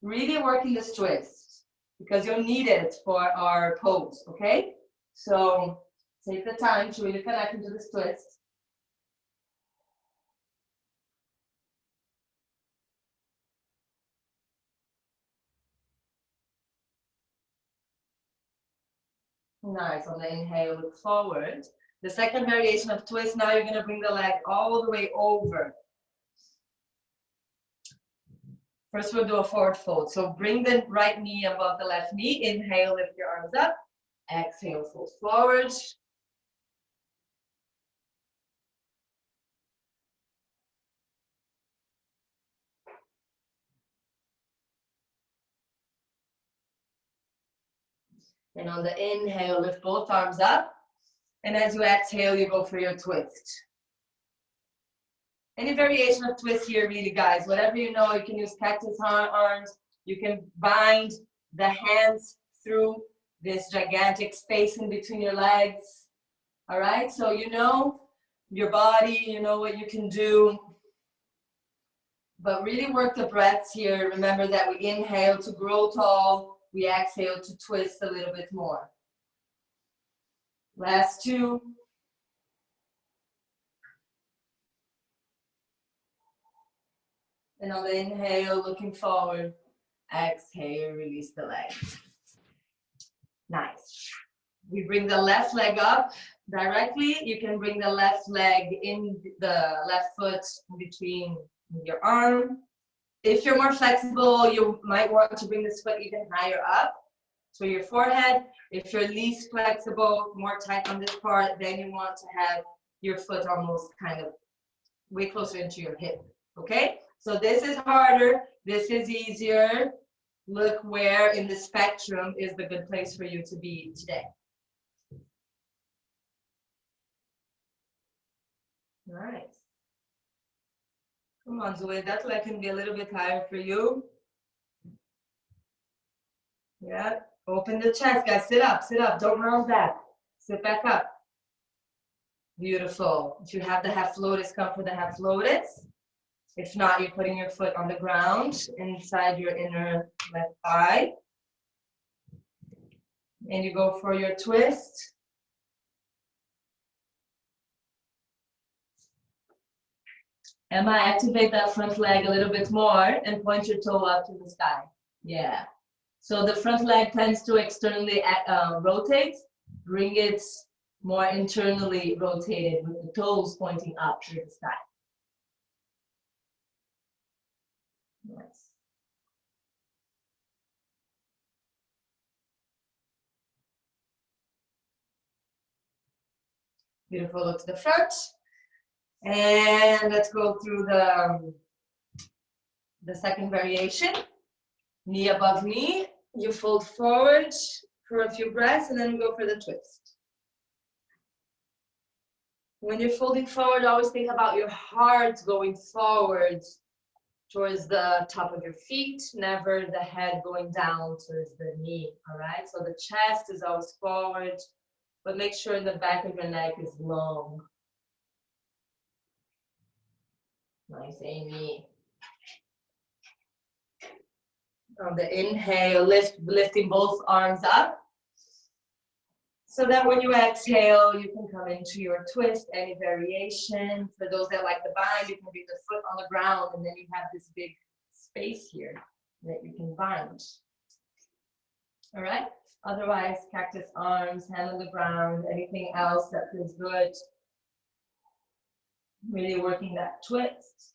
Really working this twist because you'll need it for our pose, okay? So take the time to really connect into this twist. Nice. On the inhale, look forward. The second variation of twist, now you're going to bring the leg all the way over. First, we'll do a forward fold. So bring the right knee above the left knee. Inhale, lift your arms up. Exhale, fold forward. And on the inhale, lift both arms up. And as you exhale, you go for your twist. Any variation of twist here, really, guys. Whatever you know, you can use cactus arms. You can bind the hands through this gigantic space in between your legs. All right, so you know your body, you know what you can do. But really work the breaths here. Remember that we inhale to grow tall. We exhale to twist a little bit more. Last 2. And on the inhale, looking forward. Exhale, release the legs. Nice. We bring the left leg up directly. You can bring the left leg in the left foot in between your arm. If you're more flexible, you might want to bring this foot even higher up to your forehead. If you're least flexible, more tight on this part, then you want to have your foot almost kind of way closer into your hip, okay? So this is harder, this is easier. Look where in the spectrum is the good place for you to be today. Nice. Come on, Zoe, that leg can be a little bit higher for you. Yeah, open the chest, guys. Sit up, don't roll back. Sit back up. Beautiful. If you have the half lotus, come for the half lotus. If not, you're putting your foot on the ground inside your inner left thigh. And you go for your twist. Emma, activate that front leg a little bit more and point your toe up to the sky. Yeah. So the front leg tends to externally rotate. Bring it more internally rotated with the toes pointing up to the sky. Nice. Beautiful. Look to the front. And let's go through the second variation. Knee above knee. You fold forward for a few breaths and then we go for the twist. When you're folding forward, always think about your heart going forward towards the top of your feet, never the head going down towards the knee, all right? So the chest is always forward, but make sure the back of your neck is long. Nice, Amy. On the inhale, lifting both arms up. So that when you exhale, you can come into your twist, any variation. For those that like the bind, you can bring the foot on the ground and then you have this big space here that you can bind. All right? Otherwise, cactus arms, hand on the ground, anything else that feels good. Really working that twist.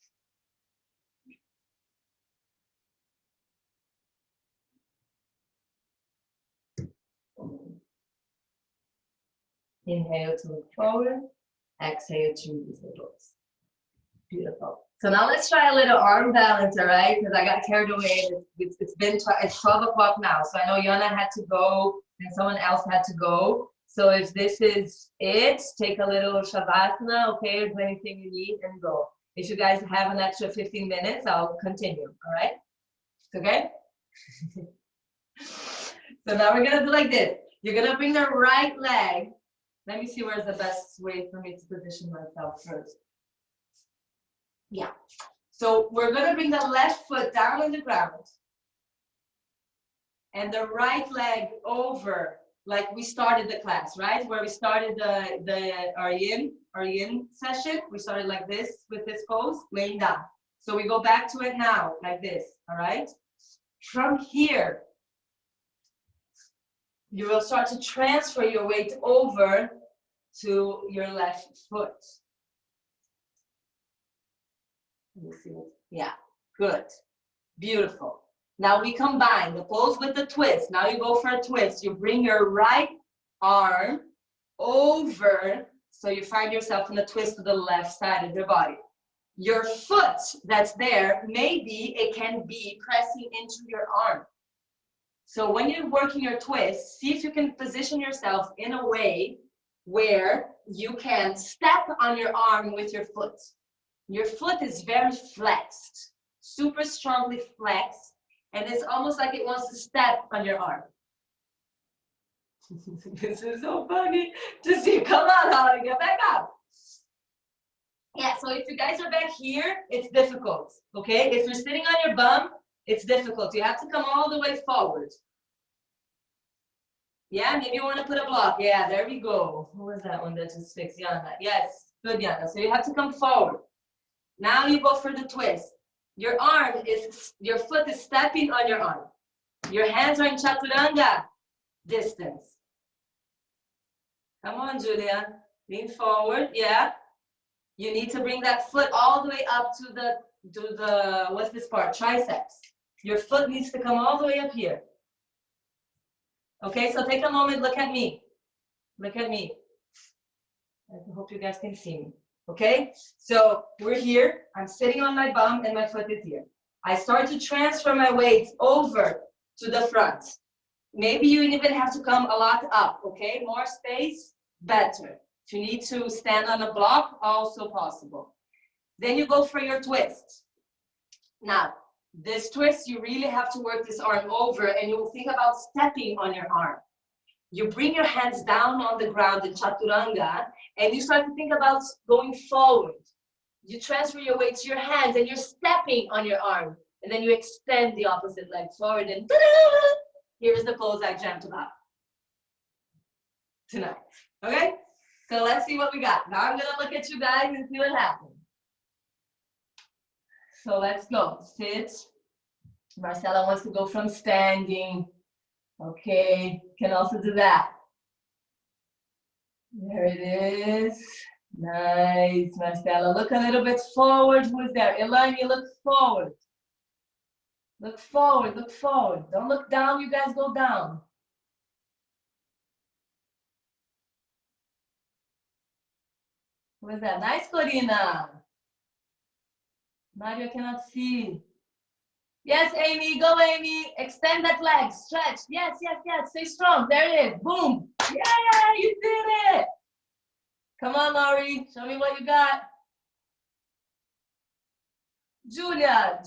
Inhale to look forward, exhale to release the doors. Beautiful. So now let's try a little arm balance, all right? Because I got carried away. It's 12 o'clock now. So I know Yana had to go and someone else had to go. So if this is it, take a little Shavasana, okay? Do anything you need and go. If you guys have an extra 15 minutes, I'll continue, all right? Okay? So now we're gonna do like this. You're gonna bring the right leg. Let me see where's the best way for me to position myself first. Yeah. So we're gonna bring the left foot down on the ground and the right leg over, like we started the class, right? Where we started our yin session. We started like this with this pose, laying down. So we go back to it now, like this, all right? From here, you will start to transfer your weight over to your left foot. Let me see. Yeah, good, beautiful. Now we combine the pose with the twist. Now you go for a twist. You bring your right arm over, so you find yourself in the twist to the left side of your body. Your foot that's there, maybe it can be pressing into your arm. So when you're working your twist, see if you can position yourself in a way where you can step on your arm with your foot. Your foot is very flexed, super strongly flexed, and it's almost like it wants to step on your arm. This is so funny to see. Come on, Holly, get back up. Yeah, so if you guys are back here, it's difficult, okay? If you're sitting on your bum, it's difficult. You have to come all the way forward. Yeah, maybe you want to put a block. Yeah, there we go. Who was that one that just fixed? Yana. Yes, good, Yana. So you have to come forward. Now you go for the twist. Your foot is stepping on your arm. Your hands are in chaturanga distance. Come on, Julia. Lean forward. Yeah. You need to bring that foot all the way up to the what's this part? Triceps. Your foot needs to come all the way up here. Okay, so take a moment, look at me. Look at me. I hope you guys can see me. Okay, so we're here. I'm sitting on my bum and my foot is here. I start to transfer my weight over to the front. Maybe you even have to come a lot up, okay? More space, better. If you need to stand on a block, also possible. Then you go for your twist. Now, this twist, you really have to work this arm over, and you will think about stepping on your arm. You bring your hands down on the ground in chaturanga, and you start to think about going forward. You transfer your weight to your hands, and you're stepping on your arm. And then you extend the opposite leg forward, and ta-da! Here's the pose I dreamt about tonight. Okay? So let's see what we got. Now I'm going to look at you guys and see what happens. So let's go. Sit. Marcela wants to go from standing. Okay, can also do that. There it is. Nice, Marcela. Look a little bit forward. Who's there? Elani, look forward. Look forward, look forward. Don't look down, you guys go down. Who is that? Nice, Corina. Mario cannot see. Yes, Amy, go, Amy. Extend that leg, stretch. Yes, yes, yes, stay strong. There it is, boom. Yeah, you did it. Come on, Laurie, show me what you got. Julia,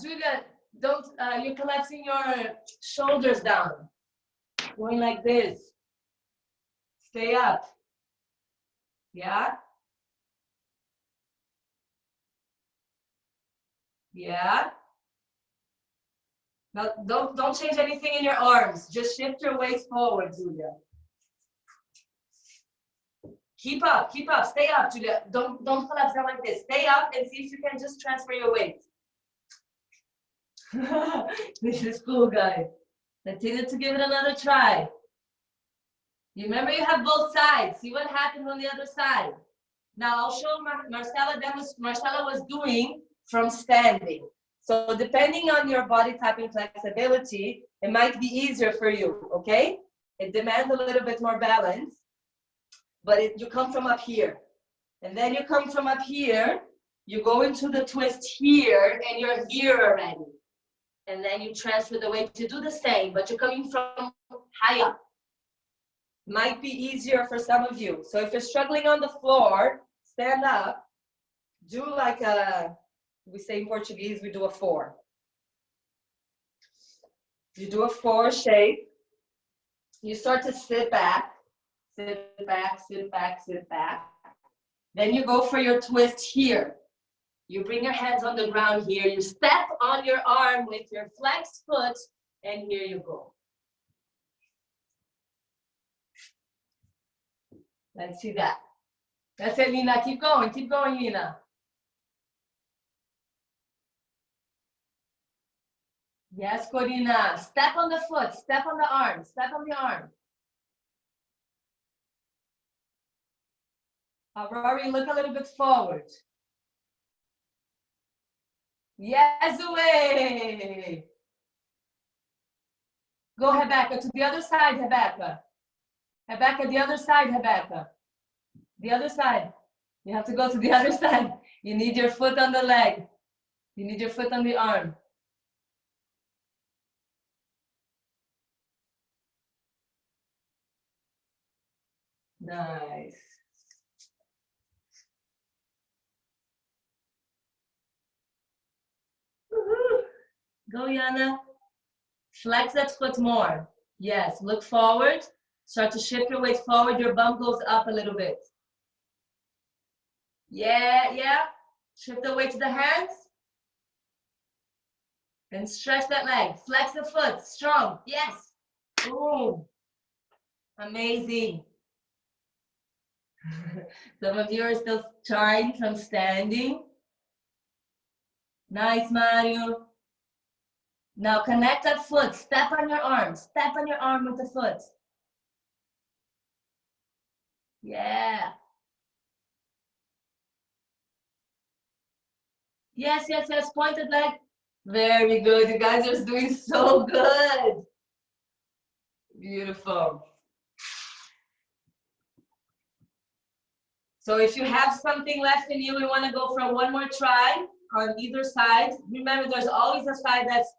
don't, you're collapsing your shoulders down. Going like this. Stay up. Yeah. Yeah. Now, don't change anything in your arms. Just shift your weight forward, Julia. Keep up, stay up, Julia. Don't collapse down like this. Stay up and see if you can just transfer your weight. This is cool, guys. Continue to give it another try. You remember you have both sides. See what happens on the other side. Now I'll show Marcela was doing from standing. So depending on your body type and flexibility, it might be easier for you, okay? It demands a little bit more balance, but you come from up here. And then you come from up here, you go into the twist here, and you're here already. And then you transfer the weight to do the same, but you're coming from high up. Might be easier for some of you. So if you're struggling on the floor, stand up, do like a, we say in Portuguese, we do a 4. You do a 4 shape. You start to sit back, sit back, sit back, sit back. Then you go for your twist here. You bring your hands on the ground here. You step on your arm with your flexed foot, and here you go. Let's see that. That's it, Lina. Keep going, Lina. Yes, Corina. Step on the foot, step on the arm, step on the arm. Rory, look a little bit forward. Yes, away. Go, Rebecca, to the other side, Rebecca. Rebecca, the other side, Rebecca. The other side. You have to go to the other side. You need your foot on the leg. You need your foot on the arm. Nice. Go, Yana. Flex that foot more. Yes, look forward. Start to shift your weight forward. Your bum goes up a little bit. Yeah. Shift the weight to the hands. And stretch that leg. Flex the foot. Strong. Yes. Boom. Amazing. Some of you are still trying from standing. Nice, Mario. Now connect that foot. Step on your arm. Step on your arm with the foot. Yeah. Yes. Pointed leg. Very good. You guys are doing so good. Beautiful. So if you have something left in you, we want to go for one more try on either side. Remember, there's always a side that's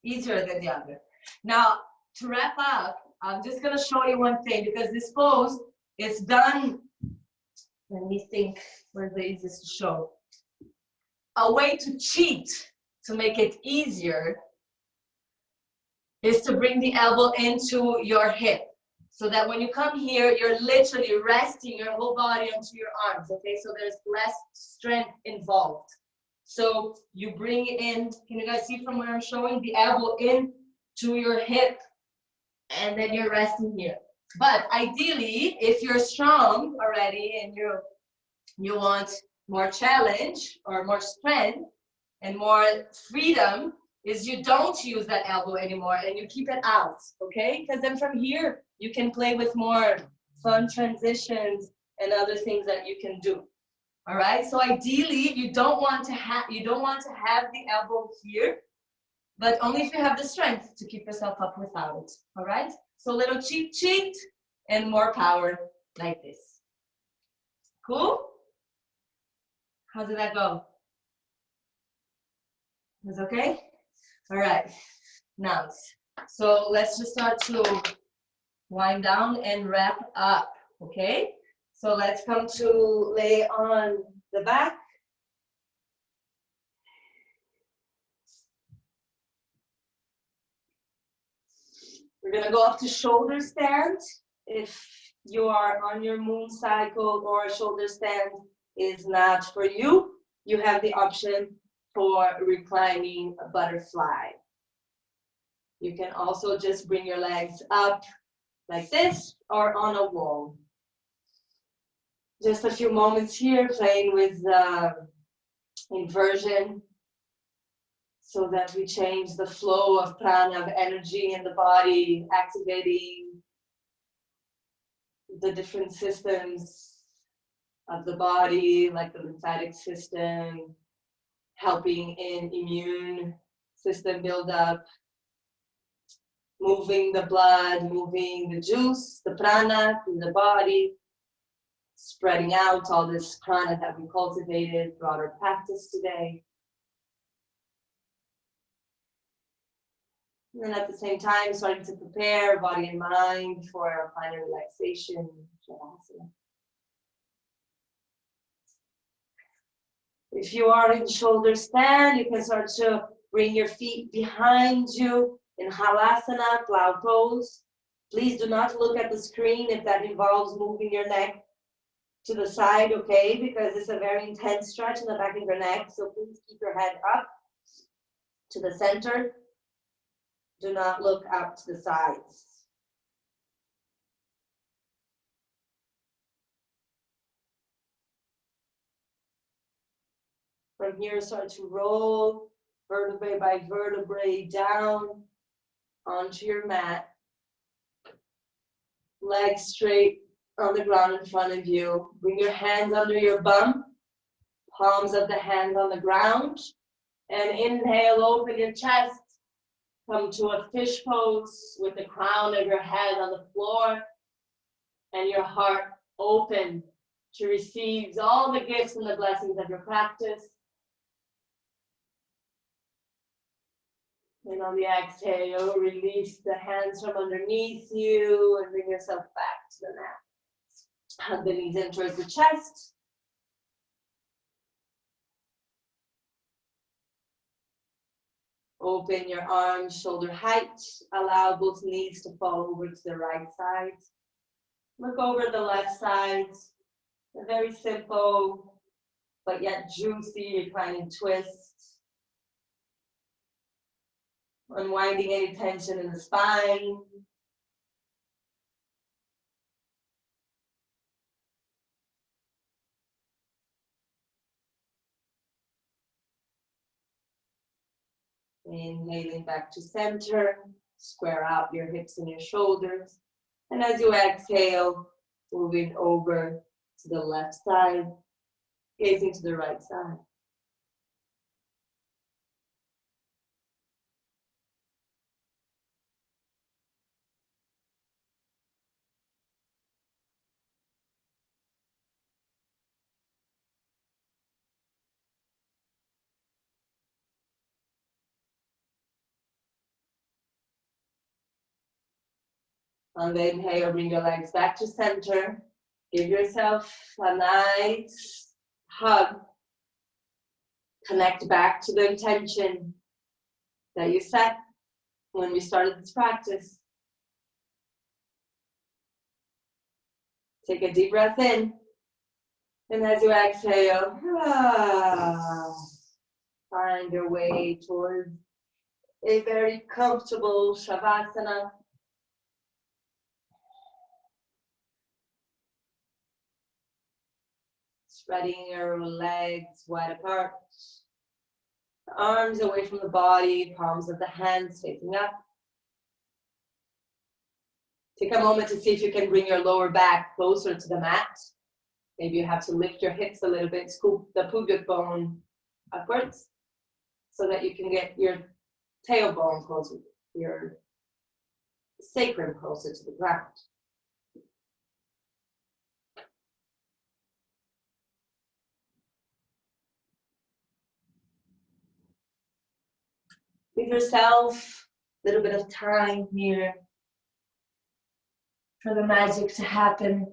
easier than the other. Now, to wrap up, I'm just going to show you one thing, because this pose is done. Let me think where's the easiest to show. A way to cheat, to make it easier, is to bring the elbow into your hip. So that when you come here, you're literally resting your whole body onto your arms, okay? So there's less strength involved. So you bring it in, can you guys see from where I'm showing? The elbow in to your hip, and then you're resting here. But ideally, if you're strong already and you want more challenge or more strength and more freedom, is you don't use that elbow anymore and you keep it out, okay? Because then from here, you can play with more fun transitions and other things that you can do. All right. So ideally, you don't want to have the elbow here, but only if you have the strength to keep yourself up without it. All right. So little cheat and more power like this. Cool. How did that go? Is okay? All right. Now, so let's just start to wind down and wrap up, okay? So let's come to lay on the back. We're gonna go up to shoulder stand. If you are on your moon cycle or shoulder stand is not for you, you have the option for reclining a butterfly. You can also just bring your legs up like this or on a wall. Just a few moments here playing with inversion so that we change the flow of prana, of energy in the body, activating the different systems of the body, like the lymphatic system, helping in immune system buildup, moving the blood, moving the juice, the prana through the body, spreading out all this prana that we cultivated throughout our practice today. And then at the same time, starting to prepare body and mind for our final relaxation, Shavasana. If you are in shoulder stand, you can start to bring your feet behind you in Halasana, cloud pose. Please do not look at the screen if that involves moving your neck to the side, okay? Because it's a very intense stretch in the back of your neck. So please keep your head up to the center. Do not look up to the sides. From here, start to roll vertebrae by vertebrae down onto your mat. Legs straight on the ground in front of you. Bring your hands under your bum, palms of the hands on the ground. And inhale, open your chest. Come to a fish pose with the crown of your head on the floor and your heart open to receive all the gifts and the blessings of your practice. And on the exhale, release the hands from underneath you and bring yourself back to the mat. Hug the knees in towards the chest. Open your arms shoulder height. Allow both knees to fall over to the right side. Look over the left side. A very simple, but yet juicy reclining twist. Unwinding any tension in the spine. Inhaling back to center. Square out your hips and your shoulders. And as you exhale, moving over to the left side, gazing to the right side. On the inhale, bring your legs back to center. Give yourself a nice hug. Connect back to the intention that you set when we started this practice. Take a deep breath in. And as you exhale, find your way towards a very comfortable Shavasana. Spreading your legs wide apart. Arms away from the body, palms of the hands facing up. Take a moment to see if you can bring your lower back closer to the mat. Maybe you have to lift your hips a little bit, scoop the pubic bone upwards so that you can get your tailbone closer, your sacrum closer to the ground. Give yourself a little bit of time here for the magic to happen.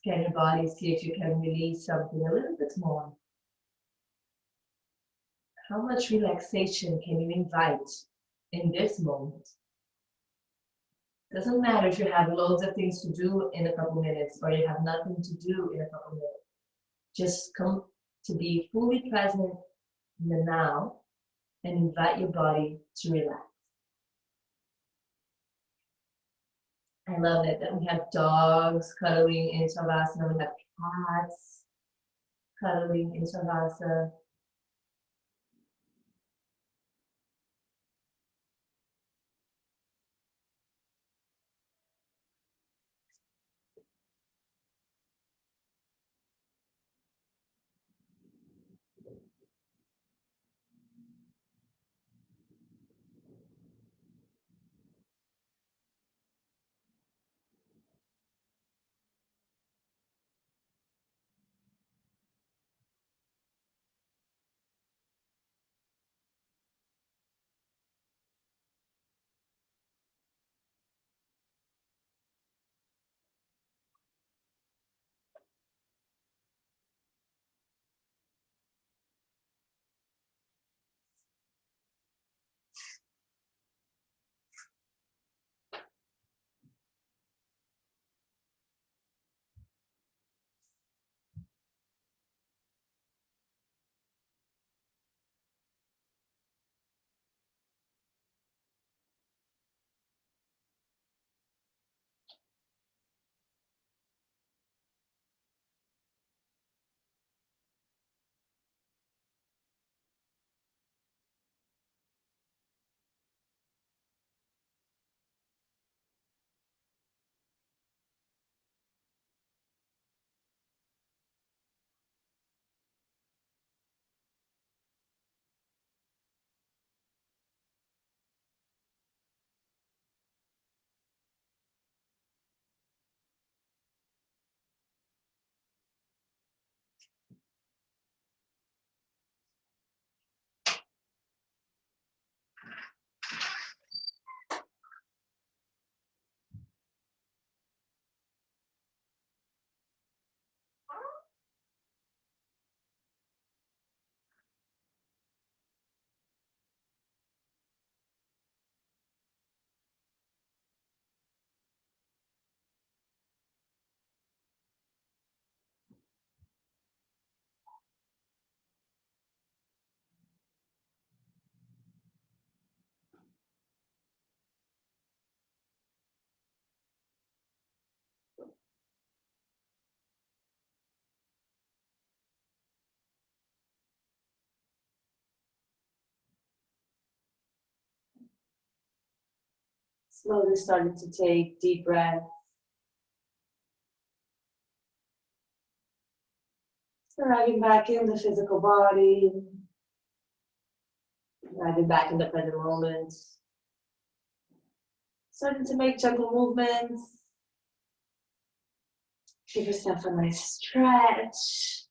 Scan your body, see if you can release something a little bit more. How much relaxation can you invite in this moment? Doesn't matter if you have loads of things to do in a couple minutes or you have nothing to do in a couple minutes. Just come to be fully present in the now and invite your body to relax. I love it that we have dogs cuddling in Shavasana, we have cats cuddling in Shavasana. Slowly starting to take deep breaths. Arriving back in the physical body. Arriving back in the present moment. Starting to make gentle movements. Give yourself a nice stretch.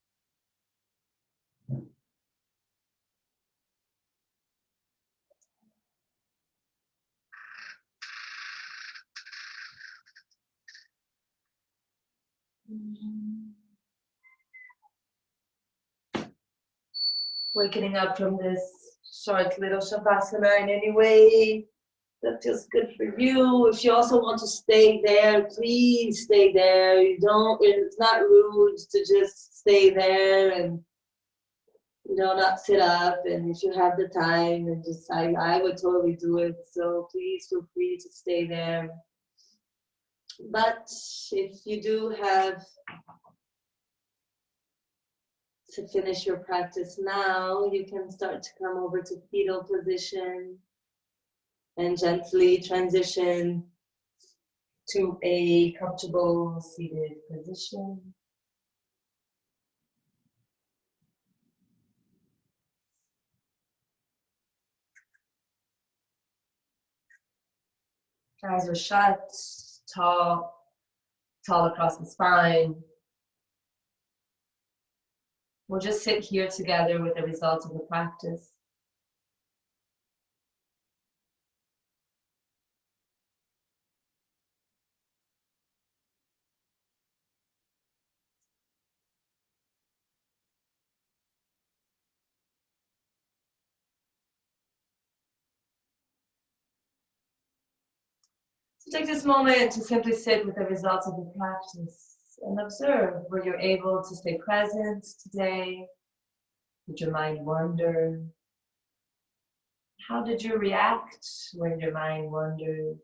Waking up from this short little Shavasana in any way that feels good for you. If you also want to stay there, please stay there. It's not rude to just stay there and not sit up. And if you have the time and just, I would totally do it. So please feel free to stay there. But if you do have to finish your practice now, you can start to come over to fetal position and gently transition to a comfortable seated position. Eyes are shut, tall across the spine. We'll just sit here together with the results of the practice. So take this moment to simply sit with the results of the practice and observe where you're able to stay present today. Did your mind wander? How did you react when your mind wandered?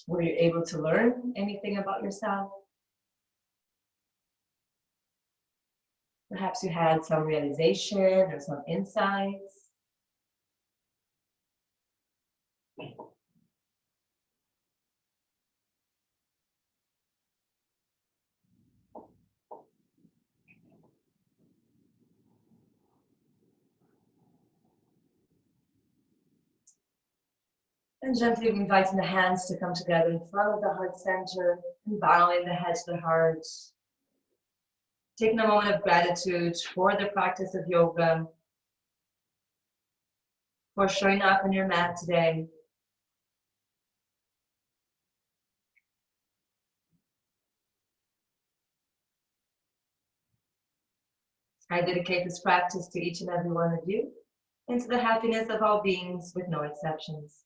Were you able to learn anything about yourself? Perhaps you had some realization or some insights. And gently inviting the hands to come together in front of the heart center and bowing the head to the heart. Taking a moment of gratitude for the practice of yoga, for showing up on your mat today. I dedicate this practice to each and every one of you and to the happiness of all beings with no exceptions.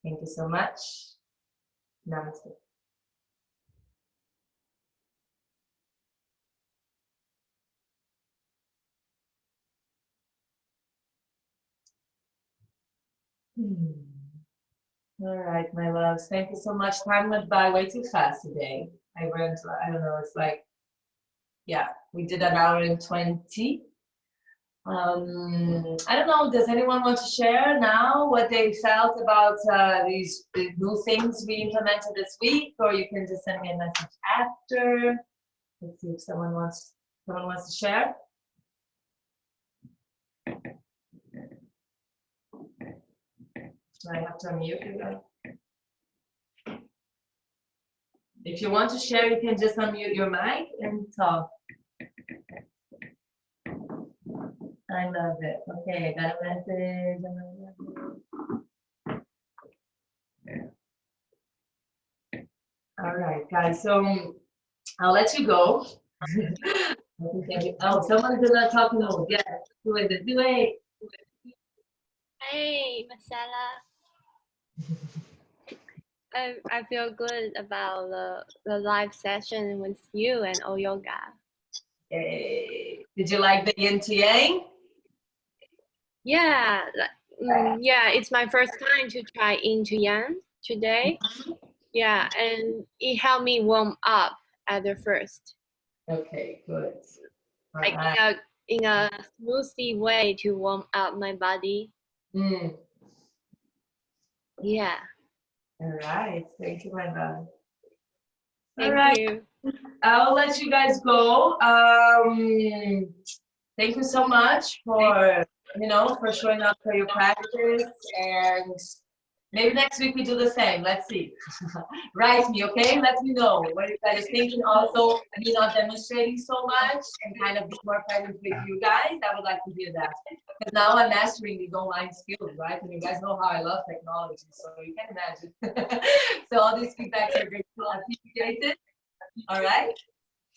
Thank you so much. Namaste. All right, my loves. Thank you so much. Time went by way too fast today. I don't know, it's like, yeah, we did an hour and 20. I don't know, does anyone want to share now what they felt about these new things we implemented this week? Or you can just send me a message after. Let's see if someone wants to share. I have to unmute you. If you want to share, you can just unmute your mic and talk. I love it. Okay, I got a message. All right, guys. So I'll let you go. Oh, someone's in the talking mode. Yeah, do it. Hey, Marcella. I feel good about the live session with you and O Yoga. Hey, did you like the yin to yang? Yeah, yeah, it's my first time to try Yin to Yang today. Yeah, and it helped me warm up at the first. Okay, good. Like in a smoothie way to warm up my body. Mm. Yeah. All right. Thank you, my love. Thank All right. you. I'll let you guys go. Thank you so much for, for showing up for your practice, and maybe next week we do the same. Let's see. Write me, okay? Let me know what you guys are thinking. Also, me not demonstrating so much and kind of be more present with you guys. I would like to hear that. Because now I'm mastering these online skills, right? And you guys know how I love technology, so you can imagine. So all these feedbacks are great. Appreciated. All right.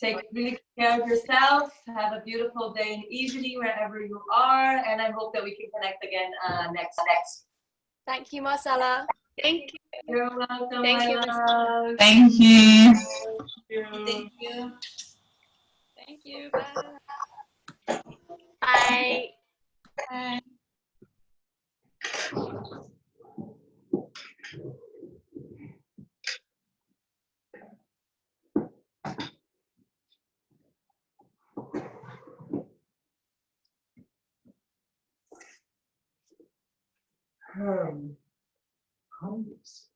Take really good care of yourself. Have a beautiful day and evening wherever you are. And I hope that we can connect again next. Thank you, Marcella. Thank you. You're welcome, Thank my you, love. Thank you. Thank you. Thank you. Bye. Bye. Bye. Homes.